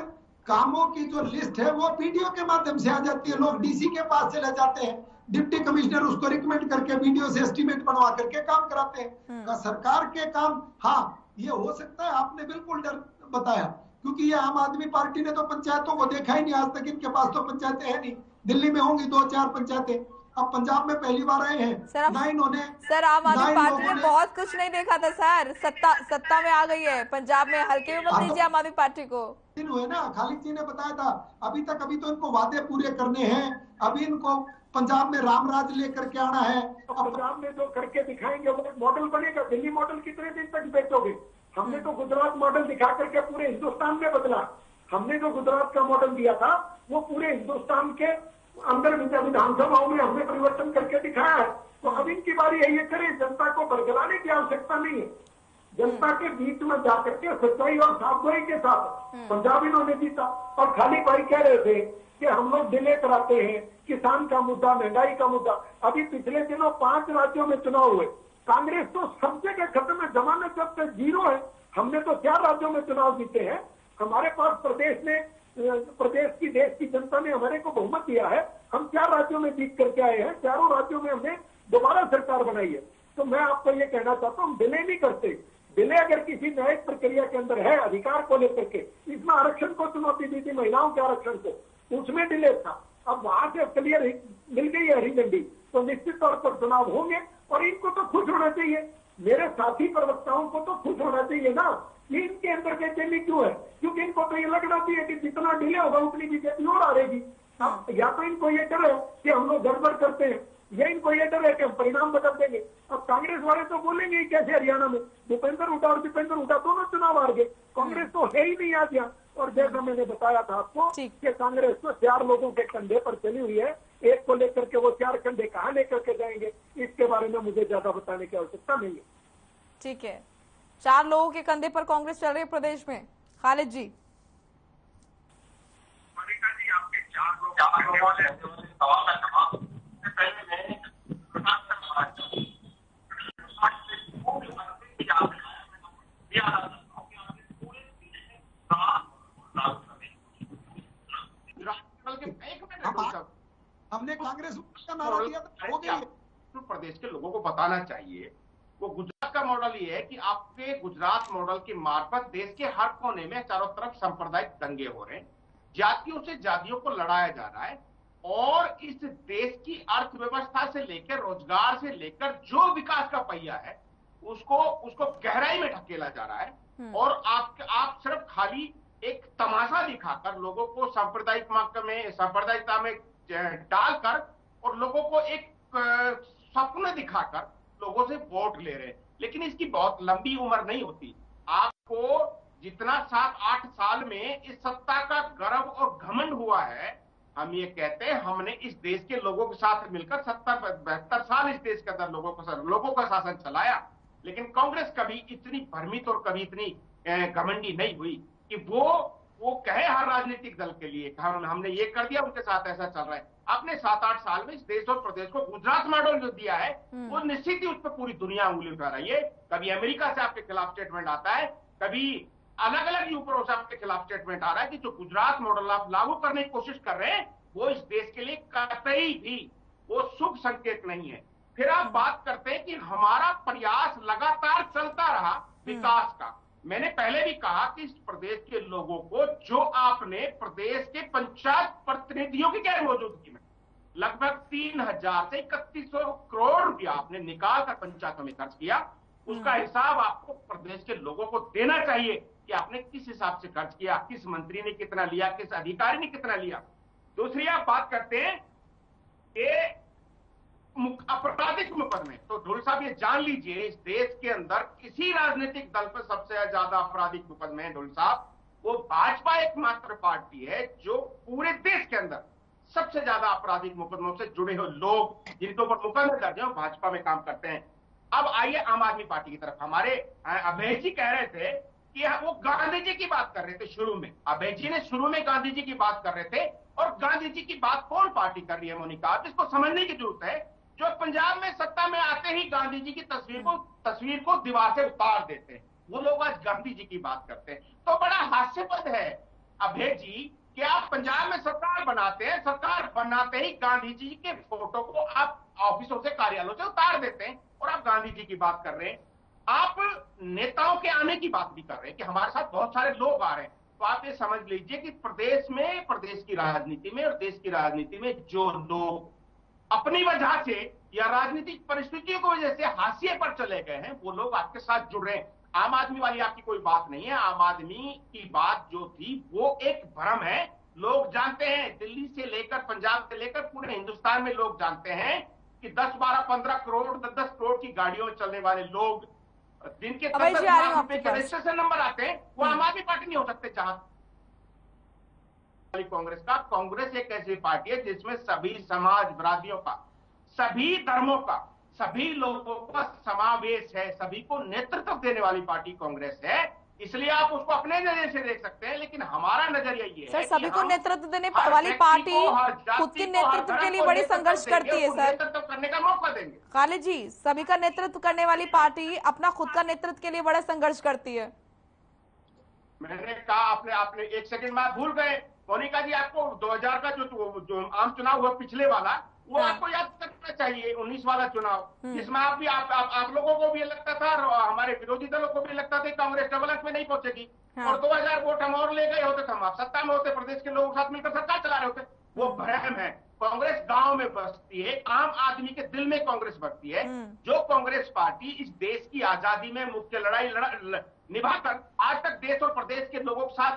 कामों की जो लिस्ट है वो पीडीओ के माध्यम से आ जाती है, लोग डीसी के पास चले जाते हैं, डिप्टी कमिश्नर उसको रिकमेंड करके वीडियो से एस्टीमेट बनवा करके काम कराते हैं। का सरकार के काम, हाँ ये हो सकता है, आपने बिल्कुल डर बताया, क्योंकि ये आम आदमी पार्टी ने तो पंचायतों को देखा ही नहीं आज तक, इनके पास तो पंचायतें है नहीं। दिल्ली में होंगी 2-4 पंचायतें, अब पंजाब में पहली बार आए हैं ना इन्होंने। सर आम आदमी पार्टी ने बहुत कुछ नहीं देखा था सर, सत्ता में आ गई है पंजाब में, हल्के में मत लीजिए आम आदमी पार्टी को। हुए ना, खालिद जी ने बताया था अभी तो इनको वादे पूरे करने हैं, अभी इनको पंजाब में राम राज लेकर के आना है। पंजाब में जो करके दिखाएंगे वो मॉडल बनेगा। दिल्ली मॉडल कितने दिन तक बेचोगे? हमने तो गुजरात मॉडल दिखा करके पूरे हिंदुस्तान में बदला। हमने जो गुजरात का मॉडल दिया था वो पूरे हिंदुस्तान के अंदर विधानसभाओं में हमने परिवर्तन करके दिखाया है। तो अब इनकी बारी है, ये करें। जनता को बरगलाने की आवश्यकता नहीं है। जनता के बीच में जाकर के सच्चाई और साफगोई के साथ पंजाब इन्होंने जीता। और खाली भाई कह रहे थे कि हम लोग डिले कराते हैं, किसान का मुद्दा, महंगाई का मुद्दा। अभी पिछले दिनों 5 राज्यों में चुनाव हुए, कांग्रेस तो सब जगह खत्म है, जमानत जब तक 0 है। हमने तो 4 राज्यों में चुनाव जीते हैं। हमारे पास प्रदेश की देश की जनता ने हमारे को बहुमत दिया है। हम 4 राज्यों में जीत करके आए हैं, 4 राज्यों में हमने दोबारा सरकार बनाई है। तो मैं आपको ये कहना चाहता हूँ, डिले नहीं करते। डिले अगर किसी न्यायिक प्रक्रिया के अंदर है, अधिकार को लेकर के, इसमें आरक्षण को चुनौती दी थी, महिलाओं के आरक्षण को, उसमें डिले था। अब वहां से क्लियर मिल गई है हरी झंडी, तो निश्चित तौर पर चुनाव होंगे। और इनको तो खुश होना चाहिए, मेरे साथी प्रवक्ताओं को तो खुश होना चाहिए ना कि इनके अंदर बेचैनी क्यों है। क्योंकि इनको तो ये लगना चाहिए कि जितना डिले होगा उतनी बीजेपी और हारेगी। अब या तो इनको ये डर है कि हम लोग गड़बड़ करते हैं, या इनको ये डर है कि हम परिणाम बदल देंगे। अब कांग्रेस वाले तो बोलेंगे कैसे हरियाणा में भूपेंद्र हुड्डा और दीपेंद्र हुड्डा दोनों चुनाव हार गए, कांग्रेस तो है ही नहीं आज यहाँ। और जैसा मैंने बताया था आपको कि कांग्रेस तो 4 लोगों के कंधे पर चली हुई है, एक को लेकर के वो 4 कंधे कहाँ लेकर के जाएंगे, इसके बारे में मुझे ज्यादा बताने की आवश्यकता नहीं है। ठीक है, 4 लोगों के कंधे पर कांग्रेस चल रही है प्रदेश में। खालिद जी, आपके 4 लोग सवाल का जवाब पहले मैं हमने कांग्रेस का नारा दिया था, हो गई। तो प्रदेश के लोगों को बताना चाहिए, वो गुजरात का मॉडल ये है कि आपके गुजरात मॉडल की मार्फत देश के हर कोने में चारों तरफ सांप्रदायिक दंगे हो रहे हैं, जातियों से जातियों को लड़ाया जा रहा है, और इस देश की अर्थव्यवस्था से लेकर रोजगार से लेकर जो विकास का पहिया है उसको गहराई में ढकेला जा रहा है। और आप सिर्फ खाली एक तमाशा दिखाकर लोगों को सांप्रदायिकता में डालकर और लोगों को एक सपने दिखाकर लोगों से वोट ले रहे हैं। लेकिन इसकी बहुत लंबी उम्र नहीं होती। आपको जितना 7-8 साल में इस सत्ता का गर्व और घमंड हुआ है, हम ये कहते हैं हमने इस देश के लोगों के साथ मिलकर 70-72 साल इस देश के अंदर लोगों का शासन चलाया। लेकिन कांग्रेस कभी इतनी भ्रमित और कभी इतनी घमंडी नहीं हुई कि वो कहे हर राजनीतिक दल के लिए हमने ये कर दिया, उनके साथ ऐसा चल रहा है। आपने 7-8 साल में इस देश और प्रदेश को गुजरात मॉडल जो दिया है वो निश्चित ही उस पर पूरी दुनिया उंगली उठा रही है। कभी अमेरिका से आपके खिलाफ स्टेटमेंट आता है, कभी अलग अलग यूपरों से आपके खिलाफ स्टेटमेंट आ रहा है कि जो गुजरात मॉडल आप लागू करने की कोशिश कर रहे हैं वो इस देश के लिए कतई भी वो शुभ संकेत नहीं है। फिर आप बात करते हैं कि हमारा प्रयास लगातार चलता रहा विकास का। मैंने पहले भी कहा कि इस प्रदेश के लोगों को जो आपने प्रदेश के पंचायत प्रतिनिधियों की गैर मौजूदगी में लगभग 3000 से 3100 करोड़ रुपया आपने निकाल कर पंचायतों में खर्च किया, उसका हिसाब आपको प्रदेश के लोगों को देना चाहिए कि आपने किस हिसाब से खर्च किया, किस मंत्री ने कितना लिया, किस अधिकारी ने कितना लिया। दूसरी आप बात करते हैं कि आपराधिक मुकदमे, तो ढोल साहब ये जान लीजिए इस देश के अंदर किसी राजनीतिक दल पर सबसे ज्यादा आपराधिक मुकदमे हैं ढोल साहब, वो भाजपा एकमात्र पार्टी है जो पूरे देश के अंदर सबसे ज्यादा आपराधिक मुकदमों से जुड़े हुए लोग जिनके ऊपर मुकदमे दर्ज है भाजपा में काम करते हैं। अब आइए आम आदमी पार्टी की तरफ। हमारे अभय जी कह रहे थे कि वो गांधी जी की बात कर रहे थे शुरू में, अभय जी ने शुरू में गांधी जी की बात कर रहे थे, और गांधी जी की बात कौन पार्टी कर रही है मोनिका, आप इसको समझने की जरूरत है। जो पंजाब में सत्ता में आते ही गांधी जी की तस्वीर को दीवार से उतार देते हैं, वो लोग आज गांधी जी की बात करते हैं। तो बड़ा हास्यपद है अभय जी कि आप पंजाब में सरकार बनाते हैं, सरकार बनाते ही गांधी जी के फोटो को आप ऑफिसों से, कार्यालयों से उतार देते हैं और आप गांधी जी की बात कर रहे हैं। आप नेताओं के आने की बात भी कर रहे हैं कि हमारे साथ बहुत सारे लोग आ रहे हैं। तो आप ये समझ लीजिए कि प्रदेश की राजनीति में और देश की राजनीति में जो लोग अपनी वजह से या राजनीतिक परिस्थितियों की वजह से हाशिए पर चले गए हैं, वो लोग आपके साथ जुड़ रहे हैं। आम आदमी वाली आपकी कोई बात नहीं है। आम आदमी की बात जो थी वो एक भ्रम है। लोग जानते हैं, दिल्ली से लेकर पंजाब से लेकर पूरे हिंदुस्तान में लोग जानते हैं कि 10, 12, 15 करोड़ 10 करोड़ की गाड़ियों में चलने वाले लोग जिनके 10 लाख रुपए के रजिस्ट्रेशन नंबर आते हैं, वो आम आदमी पार्टी नहीं हो सकते। जहां कांग्रेस एक ऐसी पार्टी है जिसमें सभी समाज विरादियों का, सभी धर्मों का, सभी लोगों का समावेश है, सभी को नेतृत्व देने वाली पार्टी कांग्रेस है। इसलिए आप उसको अपने नजरिए से देख सकते हैं, लेकिन हमारा नजरिया ये है सर, सभी को नेतृत्व देने वाली पार्टी खुद के नेतृत्व के लिए बड़ी संघर्ष करती है सर। नेतृत्व करने का मौका देंगे। खालिद जी, सभी का नेतृत्व करने वाली पार्टी अपना खुद का नेतृत्व के लिए बड़ा संघर्ष करती है। मैंने कहा, आपने 1 सेकंड में भूल गए मोनिका जी। आपको 2000 का जो आम चुनाव हुआ पिछले वाला, वो आपको याद करना चाहिए। 19 वाला चुनाव, जिसमें आप लोगों को भी लगता था और हमारे विरोधी दलों को भी लगता था कांग्रेस डबल अंक में नहीं पहुंचेगी, और 2000 वोट हम और ले गए होते थे, हम आप सत्ता में होते, प्रदेश के लोगों के साथ मिलकर सरकार चला रहे होते। वो भ्रम है। कांग्रेस गांव में बसती है, आम आदमी के दिल में कांग्रेस बसती है। जो कांग्रेस पार्टी इस देश की आजादी में मुख्य लड़ाई निभाकर आज तक देश और प्रदेश के लोगों के साथ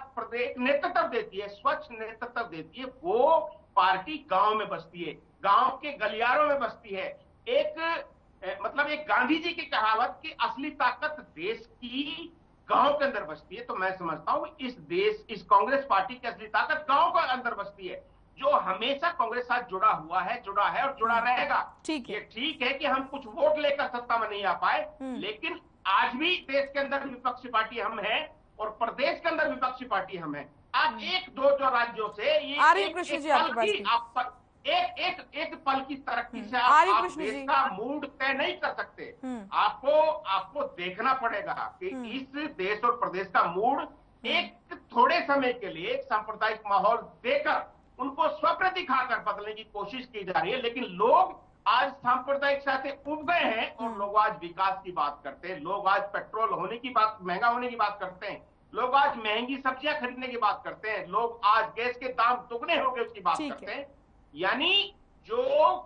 नेतृत्व देती है, स्वच्छ नेतृत्व देती है, वो पार्टी गांव में बसती है, गांव के गलियारों में बसती है। एक गांधी जी की कहावत कि असली ताकत देश की गांव के अंदर बसती है। तो मैं समझता हूं इस कांग्रेस पार्टी की असली ताकत गांव के अंदर बसती है, जो हमेशा कांग्रेस साथ जुड़ा है और जुड़ा रहेगा। ये ठीक है कि हम कुछ वोट लेकर सत्ता में नहीं आ पाए, लेकिन आज भी देश के अंदर विपक्षी पार्टी हम हैं और प्रदेश के अंदर विपक्षी पार्टी हम हैं। आप 1-2 राज्यों से एक पल की तरक्की से आप देश का मूड तय नहीं कर सकते। आपको देखना पड़ेगा कि इस देश और प्रदेश का मूड एक थोड़े समय के लिए एक सांप्रदायिक माहौल देकर उनको स्वप्न दिखाकर बदलने की कोशिश की जा रही है। लेकिन लोग आज सांप्रदायिक से उब गए हैं और लोग आज विकास की बात करते हैं। लोग आज पेट्रोल महंगा होने की बात करते हैं। लोग आज महंगी सब्जियां खरीदने की बात करते हैं। लोग आज गैस के दाम दुगने हो गए उसकी बात करते हैं। यानी जो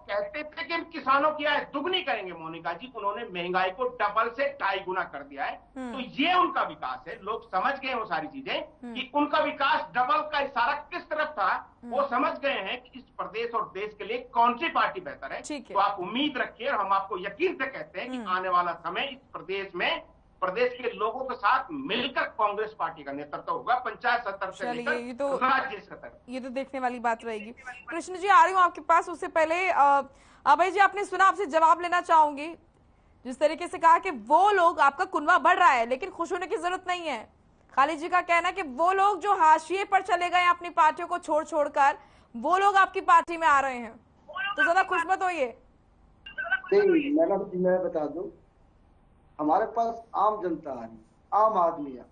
कहते थे कि हम किसानों की आय दुगनी करेंगे मोनिका जी, उन्होंने महंगाई को डबल से 2.5 गुना कर दिया है। तो ये उनका विकास है। लोग समझ गए वो सारी चीजें कि उनका विकास डबल का इशारा किस तरफ था, वो समझ गए हैं कि इस प्रदेश और देश के लिए कौन सी पार्टी बेहतर है। तो आप उम्मीद रखिए और हम आपको यकीन से कहते हैं कि आने वाला समय इस प्रदेश के लोगों के साथ मिलकर कांग्रेस पार्टी का नेतृत्व होगा, पंचायत स्तर से लेकर राज्य स्तर। ये तो देखने वाली बात रहेगी। कृष्ण जी, आ रही हूँ आपके पास। उससे पहले अभय जी, आपने सुना, आपसे जवाब लेना चाहूंगी। जिस तरीके से कहा कि वो लोग, आपका कुनबा बढ़ रहा है लेकिन खुश होने की जरूरत नहीं है। खालिद जी का कहना है कि वो लोग जो हाशिए पर चले गए अपनी पार्टियों को छोड़कर, वो लोग आपकी पार्टी में आ रहे हैं, तो ज्यादा खुश मत होइए। मैडम जी, मैं बता दूं, हमारे पास आम जनता है, आम आदमी है।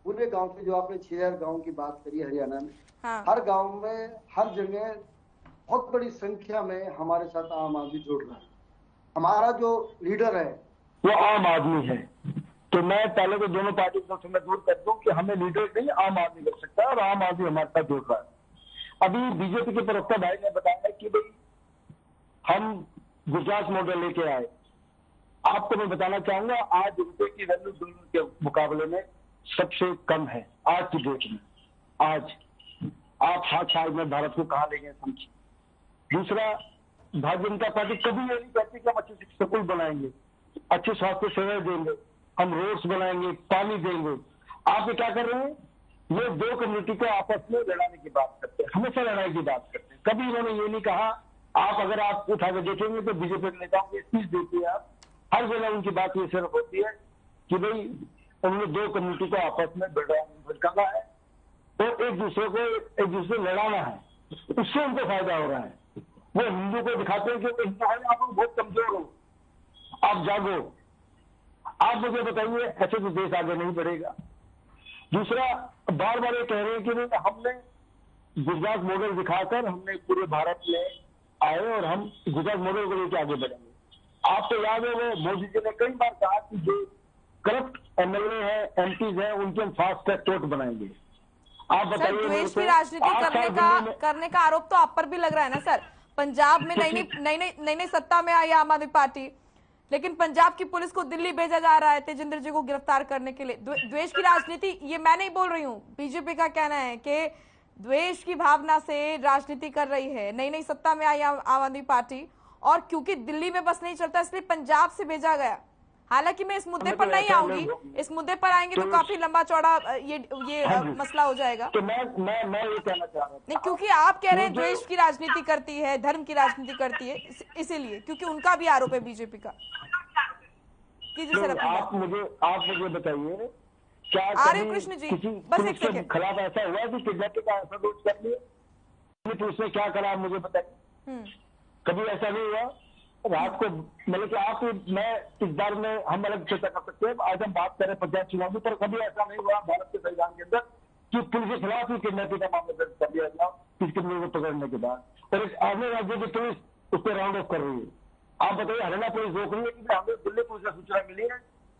पूरे गांव से, जो आपने 6000 गांव की बात करी हरियाणा में, हर गांव में, हर जगह बहुत बड़ी संख्या में हमारे साथ आम आदमी जुड़ रहा है। हमारा जो लीडर है वो आम आदमी है। तो मैं पहले तो दोनों पार्टी को मैं दूर कर दूं कि हमें लीडर नहीं, आम आदमी कर सकता है, और आम आदमी हमारे साथ जुड़ रहा है। अभी बीजेपी के प्रवक्ता भाई ने बताया कि भाई हम गुजरात मॉडल लेके आए। आपको मैं बताना चाहूंगा, आज रुपए की वैल्यू डॉलर के मुकाबले में सबसे कम है आज की डेट में। आज आप 7 साल में भारत को कहाँ ले गए समझिए। दूसरा, भारतीय जनता पार्टी कभी ये नहीं कहती कि हम अच्छे स्कूल बनाएंगे, अच्छी स्वास्थ्य सेवाएं देंगे, हम रोड्स बनाएंगे, पानी देंगे। आप ये क्या कर रहे हैं, ये 2 कम्युनिटी को आपस में लड़ाने की बात करते हैं, हमेशा लड़ाई की बात करते हैं। कभी उन्होंने ये नहीं कहा। अगर आप उठा के देखेंगे तो बीजेपी के नेताओं की स्पीच देती है, आप हर जगह उनकी बात ये सिर्फ होती है कि भाई उन्होंने 2 कम्युनिटी को आपस में भड़काना है और एक दूसरे से लड़ाना है, उससे उनको फायदा हो रहा है। वो हिंदू को दिखाते हैं कि वो हिंदू है, आप बहुत कमजोर हो, आप जागो। आप मुझे बताइए, ऐसे तो देश आगे नहीं बढ़ेगा। दूसरा, बार बार ये कह रहे हैं कि हमने गुजरात मॉडल दिखाकर हमने पूरे भारत में आए और हम गुजरात मॉडल को लेकर आगे बढ़ेंगे। आपको याद है, वो मोदी जी ने कई बार कहा कि जो करप्ट एमएलए हैं, एमपीज हैं, उनके हम फास्ट ट्रैक कोर्ट बनाएंगे। आप बताइए, द्वेष की राजनीति करने का आरोप तो आप पर भी लग रहा है ना सर। पंजाब में नई सत्ता में आई आम आदमी पार्टी, लेकिन पंजाब की पुलिस को दिल्ली भेजा जा रहा है तेजिंदर जी को गिरफ्तार करने के लिए। द्वेष की राजनीति, ये मैं नहीं बोल रही हूँ, बीजेपी का कहना है कि द्वेष की भावना से राजनीति कर रही है। नई सत्ता में आई आम आदमी पार्टी, और क्योंकि दिल्ली में बस नहीं चलता इसलिए पंजाब से भेजा गया। हालांकि मैं इस मुद्दे पर नहीं आऊंगी, इस मुद्दे पर आएंगे तो काफी लंबा चौड़ा ये मसला हो जाएगा। तो मैं ये कहना चाह रहा हूँ, नहीं, क्योंकि आप कह रहे हैं द्वेष की राजनीति करती है, धर्म की राजनीति करती है, इसीलिए, क्योंकि उनका भी आरोप है बीजेपी का। आप मुझे बताइए, क्या आर्य कृष्ण जी बस एक सेकंड, खिलाफ ऐसा हुआ कि किडनैपिंग का ऐसा दोष कर लिया तो उसने क्या करा मुझे बताइए। कभी ऐसा नहीं हुआ। रात को मतलब कि आप मैं इस बार में हम अलग चर्चा कर सकते हैं, आज हम बात करें पंचायत चुनाव पर, कभी ऐसा नहीं हुआ भारत के संविधान के अंदर कि पुलिस के खिलाफ ही किडनैपिंग का मामला दर्ज कर दिया गया किस क्रिमिनल को पकड़ने के बाद, और एक अन्य राज्यों की पुलिस उस पर राउंड ऑफ कर रही है। आप बताइए, हरियाणा पुलिस रोक रही है कि हमें दिल्ली पुलिस से सूचना मिली है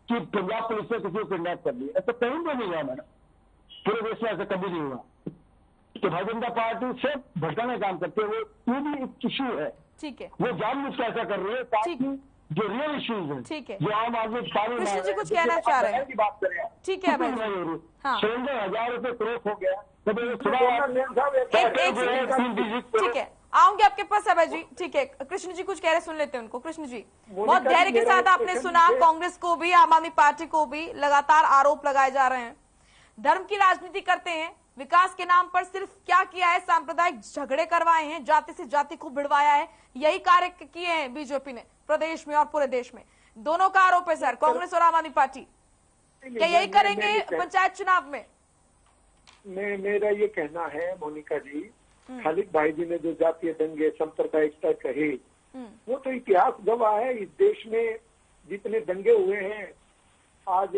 कि पंजाब पुलिस ने किसी को किडनैप कर लिया। ऐसा कहीं पर नहीं हुआ मैडम, पूरे देश में ऐसा कभी नहीं हुआ। तो भारतीय जनता पार्टी से भटकाने का काम करते हुए ये भी एक इश्यू है, ठीक है, वो जानबूझ के ऐसा कर रही है ताकि जो रियल इश्यूज है, ठीक है, जो आम आदमी कृष्ण जी कुछ कहना चाह रहे हैं की बात करें, ठीक है, 16,000 रुपए क्रॉस हो गया। ठीक है, आऊंगे आपके पास अभय जी। ठीक है, कृष्ण जी कुछ कह रहे, सुन लेते हैं उनको। कृष्ण जी, बहुत धैर्य के साथ आपने सुना, कांग्रेस को भी आम आदमी पार्टी को भी लगातार आरोप लगाए जा रहे हैं, धर्म की राजनीति करते हैं, विकास के नाम पर सिर्फ क्या किया है, सांप्रदायिक झगड़े करवाए हैं, जाति से जाति को भिड़वाया है, यही कार्य किए हैं बीजेपी ने प्रदेश में और पूरे देश में। दोनों का आरोप है सर, कांग्रेस और आम आदमी पार्टी। क्या यही करेंगे पंचायत चुनाव में? मेरा ये कहना है मोनिका जी, खालिद भाई जी ने जो जातीय दंगे सांप्रदायिकता कहे, वो तो इतिहास गवाह है। इस देश में जितने दंगे हुए हैं, आज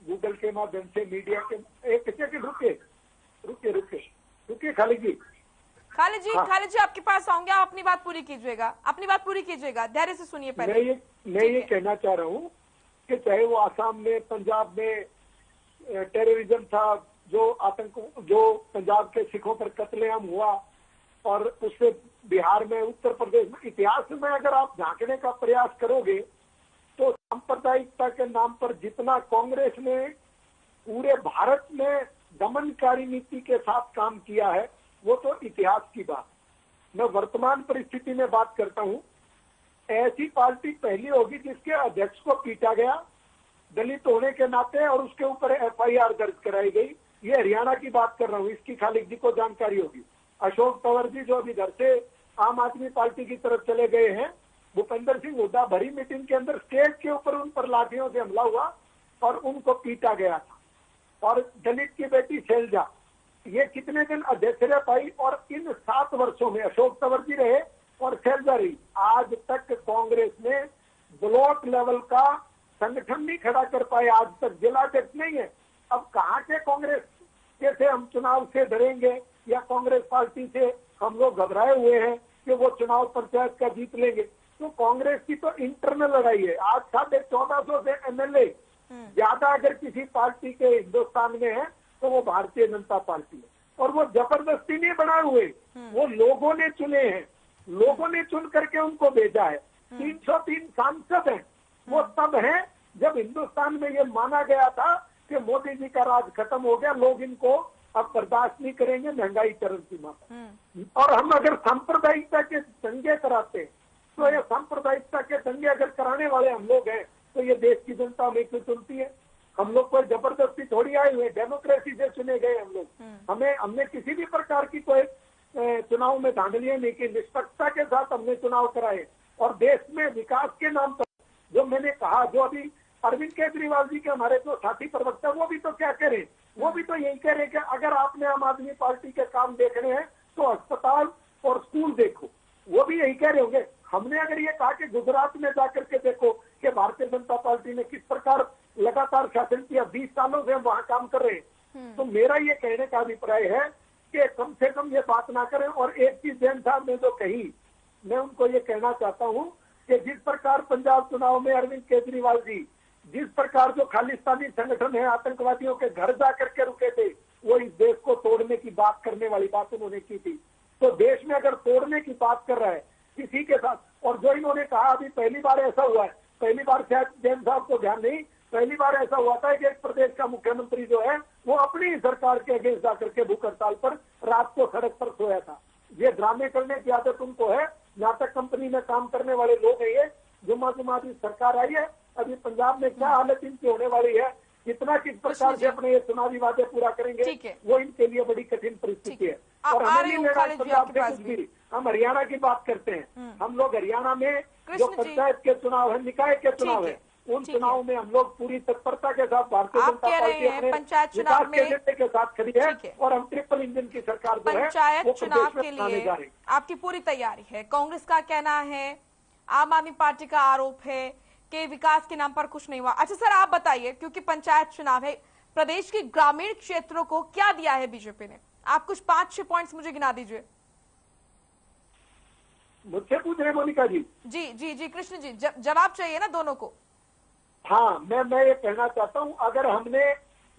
गूगल के माध्यम से, मीडिया के, एक सेकंड रुके खालिद जी, खालिद जी आपके पास आऊंगे, आप अपनी बात पूरी कीजिएगा, धैर्य से सुनिए पहले। मैं ये कहना चाह रहा हूँ कि चाहे वो आसाम में, पंजाब में टेररिज्म था, जो पंजाब के सिखों पर कत्लेआम हुआ, और उससे बिहार में, उत्तर प्रदेश में, इतिहास में अगर आप झांकने का प्रयास करोगे तो सांप्रदायिकता के नाम पर जितना कांग्रेस ने पूरे भारत में दमनकारी नीति के साथ काम किया है, वो तो इतिहास की बात। मैं वर्तमान परिस्थिति में बात करता हूं, ऐसी पार्टी पहली होगी जिसके अध्यक्ष को पीटा गया दलित होने के नाते, और उसके ऊपर एफआईआर दर्ज कराई गई। ये हरियाणा की बात कर रहा हूँ, इसकी खालिद जी को जानकारी होगी। अशोक तंवर जी जो अभी इधर से आम आदमी पार्टी की तरफ चले गए हैं, भूपेंद्र सिंह हुड्डा भरी मीटिंग के अंदर स्टेज के ऊपर उन पर लाठियों से हमला हुआ और उनको पीटा गया था। और दलित की बेटी शैलजा, ये कितने दिन अध्यक्ष रह पाई, और इन 7 वर्षों में अशोक तंवर जी रहे और शैलजा रही। आज तक कांग्रेस ने ब्लॉक लेवल का संगठन नहीं खड़ा कर पाए, आज तक जिला अध्यक्ष नहीं है। अब कहाँ के कांग्रेस कैसे हम चुनाव से डरेंगे, या कांग्रेस पार्टी से हम लोग घबराए हुए हैं कि वो चुनाव पंचायत का जीत लेंगे? तो कांग्रेस की तो इंटरनल लड़ाई है। आज 1450 से एमएलए ज्यादा अगर किसी पार्टी के हिंदुस्तान में है तो वो भारतीय जनता पार्टी है, और वो जबरदस्ती नहीं बनाए हुए, वो लोगों ने चुने हैं, लोगों ने चुन करके उनको भेजा है। 303 सांसद हैं, वो तब हैं जब हिंदुस्तान में ये माना गया था कि मोदी जी का राज खत्म हो गया, लोग इनको अब बर्दाश्त नहीं करेंगे, महंगाई चरम सीमा पर। और हम अगर सांप्रदायिकता के दंगे कराते हैं, तो ये सांप्रदायिकता के दंगे अगर कराने वाले हम लोग हैं, तो ये देश की जनता हमें क्यों चुनती है? हम लोग कोई जबरदस्ती थोड़ी आए हुए, डेमोक्रेसी से चुने गए हम लोग। हमने किसी भी प्रकार की कोई चुनाव में धांधलियां नहीं की, निष्पक्षता के साथ हमने चुनाव कराए। और देश में विकास के नाम पर जो मैंने कहा, जो अभी अरविंद केजरीवाल जी के हमारे जो साथी प्रवक्ता, वो भी तो क्या करें, वो भी तो यही कह रहे कि अगर आपने आम आदमी पार्टी के काम देखने हैं तो अस्पताल और स्कूल देखो, वो भी यही कह रहे होंगे। हमने अगर ये कहा कि गुजरात में जाकर के देखो कि भारतीय जनता पार्टी ने किस प्रकार लगातार शासन किया, 20 सालों से हम वहां काम कर रहे हैं। तो मेरा ये कहने का अभिप्राय है कि कम से कम ये बात ना करें। और एक चीज जैन साहब ने जो कही, मैं उनको ये कहना चाहता हूँ कि जिस प्रकार पंजाब चुनाव में अरविंद केजरीवाल जी जिस प्रकार जो खालिस्तानी संगठन है आतंकवादियों के घर जाकर के रुके थे, वो इस देश को तोड़ने की बात करने वाली बात उन्होंने की थी। तो देश में अगर तोड़ने की बात कर रहा है किसी के साथ, और जो इन्होंने कहा अभी पहली बार ऐसा हुआ है, पहली बार शायद जैन साहब को ध्यान नहीं, पहली बार ऐसा हुआ था कि एक प्रदेश का मुख्यमंत्री जो है वो अपनी ही सरकार के अगेंस्ट जाकर के भूख हड़ताल पर रात को सड़क पर सोया था। ये ड्रामे करने की आदत उनको है। नाटक कंपनी में काम करने वाले लोग हैं ये। जुम्मा की सरकार आई है, अभी पंजाब में क्या हालत इनकी होने वाली है, किस प्रकार से अपने ये चुनावी वादे पूरा करेंगे, वो इनके लिए बड़ी कठिन परिस्थिति है। और हमें नहीं लेना पंजाब से कुछ भी, हम हरियाणा की बात करते हैं। हम लोग हरियाणा में जो पंचायत के चुनाव है, निकाय के चुनाव है, उन चुनाव में हम लोग पूरी तत्परता के साथ भारतीय जनता पार्टी अपने पंचायत चुनाव में एजेंडे के साथ खड़ी है और हम ट्रिपल इंजन की सरकार जो है पंचायत चुनाव के लिए आपकी पूरी तैयारी है। कांग्रेस का कहना है, आम आदमी पार्टी का आरोप है कि विकास के नाम पर कुछ नहीं हुआ। अच्छा सर आप बताइए, क्योंकि पंचायत चुनाव है, प्रदेश के ग्रामीण क्षेत्रों को क्या दिया है बीजेपी ने? आप कुछ 5-6 पॉइंट्स मुझे गिना दीजिए। मुझसे पूछ रहे मोनिका जी? जी कृष्ण जी, जवाब चाहिए ना दोनों को। हाँ, मैं ये कहना चाहता हूँ, अगर हमने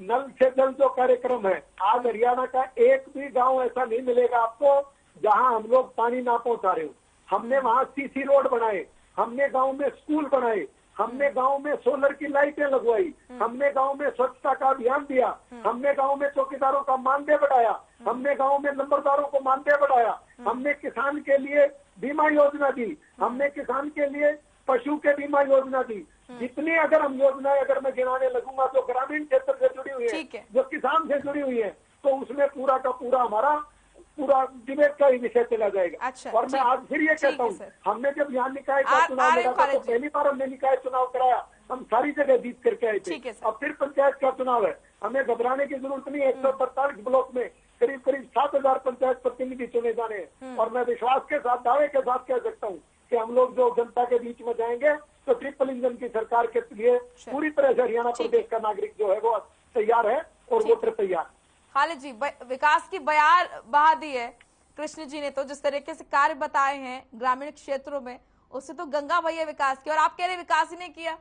नल से जल जो कार्यक्रम है, आज हरियाणा का एक भी गांव ऐसा नहीं मिलेगा आपको जहां हम लोग पानी ना पहुंचा रहे हो। हमने वहां सीसी रोड बनाए, हमने गांव में स्कूल बनाए, हमने गांव में सोलर की लाइटें लगवाई, हमने गांव में स्वच्छता का अभियान दिया, हमने गांव में चौकीदारों का मानदेय बढ़ाया, हमने गांव में नंबरदारों को मानदेय बढ़ाया, हमने किसान के लिए बीमा योजना दी, हमने किसान के लिए पशु के बीमा योजना दी। जितनी अगर हम योजनाएं अगर मैं गिनाने लगूंगा जो ग्रामीण क्षेत्र से जुड़ी हुई है, जो किसान से जुड़ी हुई है, तो उसमें पूरा का पूरा हमारा पूरा डिबेट का ही विषय चला जाएगा। अच्छा, और मैं आज फिर ये कहता हूँ, हमने जब यहाँ निकाय का चुनाव लड़ा था तो पहली बार हमने निकाय चुनाव कराया, हम सारी जगह जीत करके आए थे। अब फिर पंचायत का चुनाव है, हमें घबराने की जरूरत नहीं है। 145 ब्लॉक में करीब 7,000 पंचायत प्रतिनिधि चुने जाने हैं और मैं विश्वास के साथ, दावे के साथ कह सकता हूँ कि हम लोग जो जनता के बीच में जाएंगे तो ट्रिपल इंजन की सरकार के लिए पूरी तरह से हरियाणा प्रदेश का नागरिक जो है वो तैयार है और वोटर तैयार। खालिद जी, विकास की बयार बहा दी है कृष्ण जी ने, तो जिस तरीके से कार्य बताए हैं ग्रामीण क्षेत्रों में, उससे तो गंगा बही है विकास की, और आप कह रहे विकास ही नहीं किया।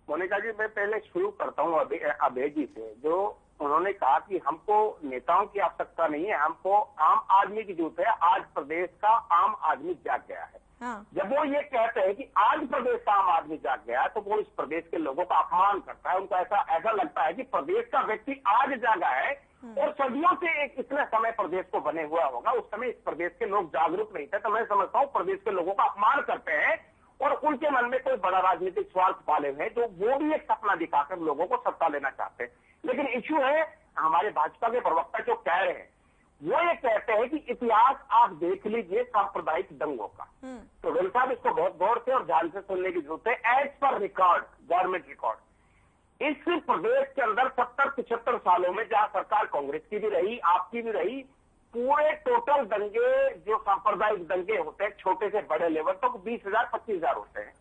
मोनिका जी, मैं पहले शुरू करता हूँ अभय जी से, जो उन्होंने कहा कि हमको नेताओं की आवश्यकता नहीं है, हमको आम आदमी की जरूरत है। आज प्रदेश का आम आदमी जाग गया है। जब वो ये कहते हैं कि आज प्रदेश का आम आदमी जाग गया है, तो वो इस प्रदेश के लोगों का अपमान करता है। उनको ऐसा लगता है कि प्रदेश का व्यक्ति आज जागा है और सदियों से एक इतने समय प्रदेश को बने हुआ होगा, उस समय इस प्रदेश के लोग जागरूक नहीं थे। तो मैं समझता हूँ प्रदेश के लोगों का अपमान करते हैं और उनके मन में कोई बड़ा राजनीतिक स्वार्थ पाले हुए हैं, जो वो भी एक सपना दिखाकर लोगों को सत्ता लेना चाहते हैं। लेकिन इश्यू है, हमारे भाजपा के प्रवक्ता जो कह रहे हैं, वो ये कहते हैं कि इतिहास आप देख लीजिए सांप्रदायिक दंगों का। तो वेल साहब, इसको बहुत गौर से और ध्यान से सुनने की जरूरत है। As per record, government record, इस प्रदेश के अंदर 70-75 सालों में जहां सरकार कांग्रेस की भी रही, आपकी भी रही, पूरे टोटल दंगे जो सांप्रदायिक दंगे होते हैं छोटे से बड़े लेवल तक 20,000 25,000 होते हैं।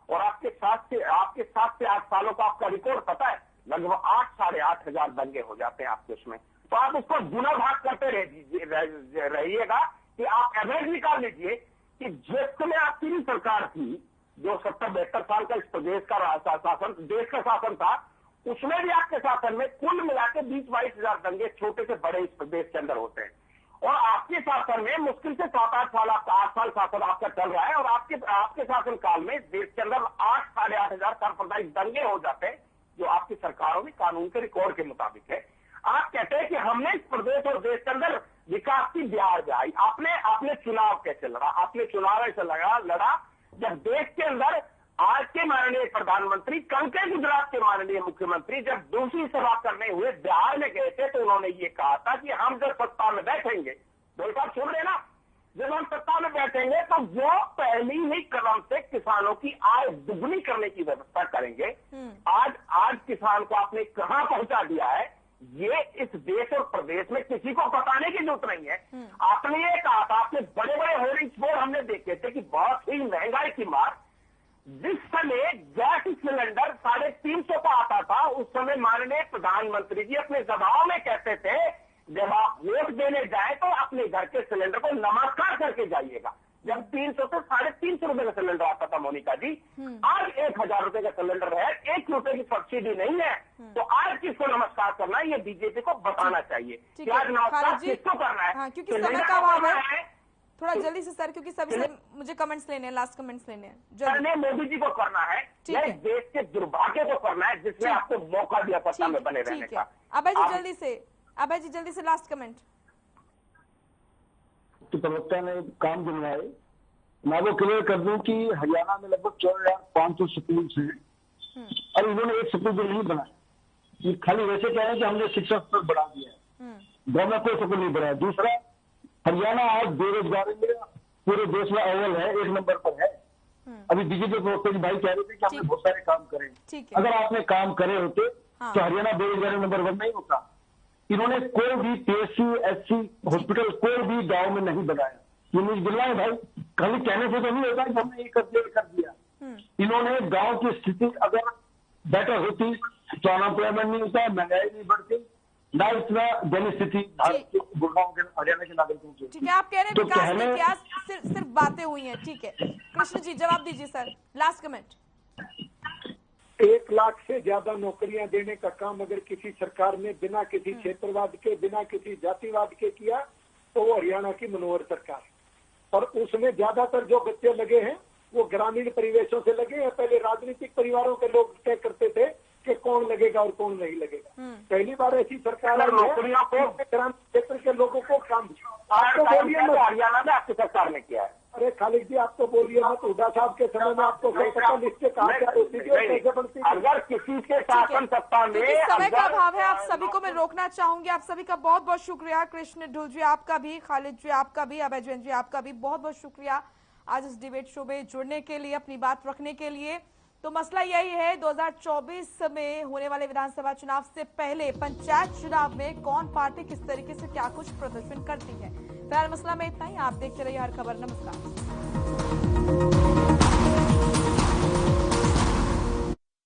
और आपके 7 से 8 सालों का आपका रिकॉर्ड पता है, लगभग 8-8,500 दंगे हो जाते हैं आपके उसमें। तो आप उसको गुना भाग करते रहिएगा कि आप एवरेज निकाल लीजिए कि जिस समय आपकी भी सरकार थी, जो 70-72 साल का इस प्रदेश का शासन, देश का शासन था, उसमें भी आपके शासन में कुल मिला के 20-22,000 दंगे छोटे से बड़े इस प्रदेश के अंदर होते हैं। और आपके शासन में मुश्किल से 7-8 साल, आपका 8 साल शासन आपका चल रहा है और आपके शासन काल में देश के अंदर 8-8,500 सांप्रदायिक दंगे हो जाते हैं, जो आपकी सरकारों में कानून के रिकॉर्ड के मुताबिक है। आप कहते हैं कि हमने इस प्रदेश और देश के अंदर विकास की ब्याह जाई। आपने चुनाव कैसे लड़ा? आपने चुनाव ऐसे लड़ा जब देश के अंदर आज के माननीय प्रधानमंत्री, कल के गुजरात के माननीय मुख्यमंत्री जब दूसरी सभा करने हुए बिहार में गए थे, तो उन्होंने ये कहा था कि हम जब सत्ता में बैठेंगे, दो साहब सुन रहे ना, जब हम सत्ता में बैठेंगे तो वो पहली ही कदम से किसानों की आय दुगनी करने की व्यवस्था करेंगे। आज किसान को आपने कहां पहुंचा दिया है, ये इस देश और प्रदेश में किसी को बताने की जरूरत नहीं है। आपने ये कहा था, आपने बड़े बड़े होर्डिंग्स बोर्ड हमने देखे थे कि बहुत ही महंगाई की मार, जिस समय गैस सिलेंडर 350 का आता था, उस समय माननीय प्रधानमंत्री जी अपने सभाओं में कहते थे, जब आप वोट देने जाए तो अपने घर के सिलेंडर को नमस्कार करके जाइएगा। जब 300 से 350 रुपए का सिलेंडर आता था मोनिका जी, आज 1,000 रुपए का सिलेंडर है, 1 रुपए की सब्सिडी नहीं है, तो आज किसको नमस्कार करना है, ये बीजेपी को बताना चाहिए कि आज नमस्कार किसको करना है। हाँ, क्योंकि समय का अभाव है, थोड़ा जल्दी से सर, क्योंकि सभी से मुझे कमेंट्स लेने हैं, लास्ट कमेंट्स लेने हैं। करने मोदी जी को करना है या इस देश के दुर्भाग्य को करना है जिसने आपको मौका दिया सत्ता में बने रहने का। अभय जी जल्दी से लास्ट कमेंट। तो प्रवक्ता ने काम दिलवाए, मैं वो क्लियर कर दूं कि हरियाणा में लगभग 14,500 स्कूल हैं और इन्होंने एक स्कूल भी नहीं बनाया। ये खाली वैसे कह रहे हैं कि हमने शिक्षा स्तर बढ़ा दिया है, गाँव में कोई स्कूल नहीं बढ़ाया। दूसरा, हरियाणा आज बेरोजगारी में पूरे देश में अव्वल है, 1 नंबर पर है। अभी बीजेपी प्रवक्ता भाई कह रहे थे कि हमने बहुत सारे काम करे। अगर आपने काम करे होते तो हरियाणा बेरोजगारी नंबर 1 नहीं होता। इन्होंने कोई भी PSC SC हॉस्पिटल कोई भी गांव में नहीं बनाया। ये मुझे दिलवा है भाई, खाली कहने से तो नहीं होता कि हमने ये कर दिया। इन्होंने गांव की स्थिति अगर बेटर होती तो अनएम्प्लॉयमेंट नहीं होता, महंगाई नहीं बढ़ती, ना इतना जन स्थिति भारत के गुड़गांव के हरियाणा के नागरिकों की। ठीक है, आप कह रहे हैं विकास के इतिहास सिर्फ बातें हुई हैं। ठीक है, कृष्ण जी जवाब दीजिए सर, लास्ट कमेंट। 1 लाख से ज्यादा नौकरियां देने का काम अगर किसी सरकार ने बिना किसी क्षेत्रवाद के, बिना किसी जातिवाद के किया तो वो हरियाणा की मनोहर सरकार है। और उसमें ज्यादातर जो बच्चे लगे हैं वो ग्रामीण परिवेशों से लगे हैं। पहले राजनीतिक परिवारों के लोग तय करते थे कि कौन लगेगा और कौन नहीं लगेगा। पहली बार ऐसी सरकार आई है नौकरियों को ग्रामीण क्षेत्र के लोगों को काम। आपको बोलिए हरियाणा में आपकी सरकार ने किया है। अरे खालिद जी, आप तो बोलिए मत, हुड्डा साहब के समय में आपको सब पता लिस्टें कहाँ क्या होती थी, कैसे बनती थी। अगर किसी के शासन सत्ता में समय का अभाव है, आप सभी को मैं रोकना चाहूंगी। आप सभी का बहुत बहुत शुक्रिया। कृष्ण ढुल जी आपका भी, खालिद जी आपका भी, अभय जैन जी आपका भी बहुत बहुत शुक्रिया आज इस डिबेट शो में जुड़ने के लिए, अपनी बात रखने के लिए। तो मसला यही है 2024 में होने वाले विधानसभा चुनाव से पहले पंचायत चुनाव में कौन पार्टी किस तरीके से क्या कुछ प्रदर्शन करती है। फिलहाल मसला में इतना ही। आप देखते रहिए हर खबर। नमस्कार।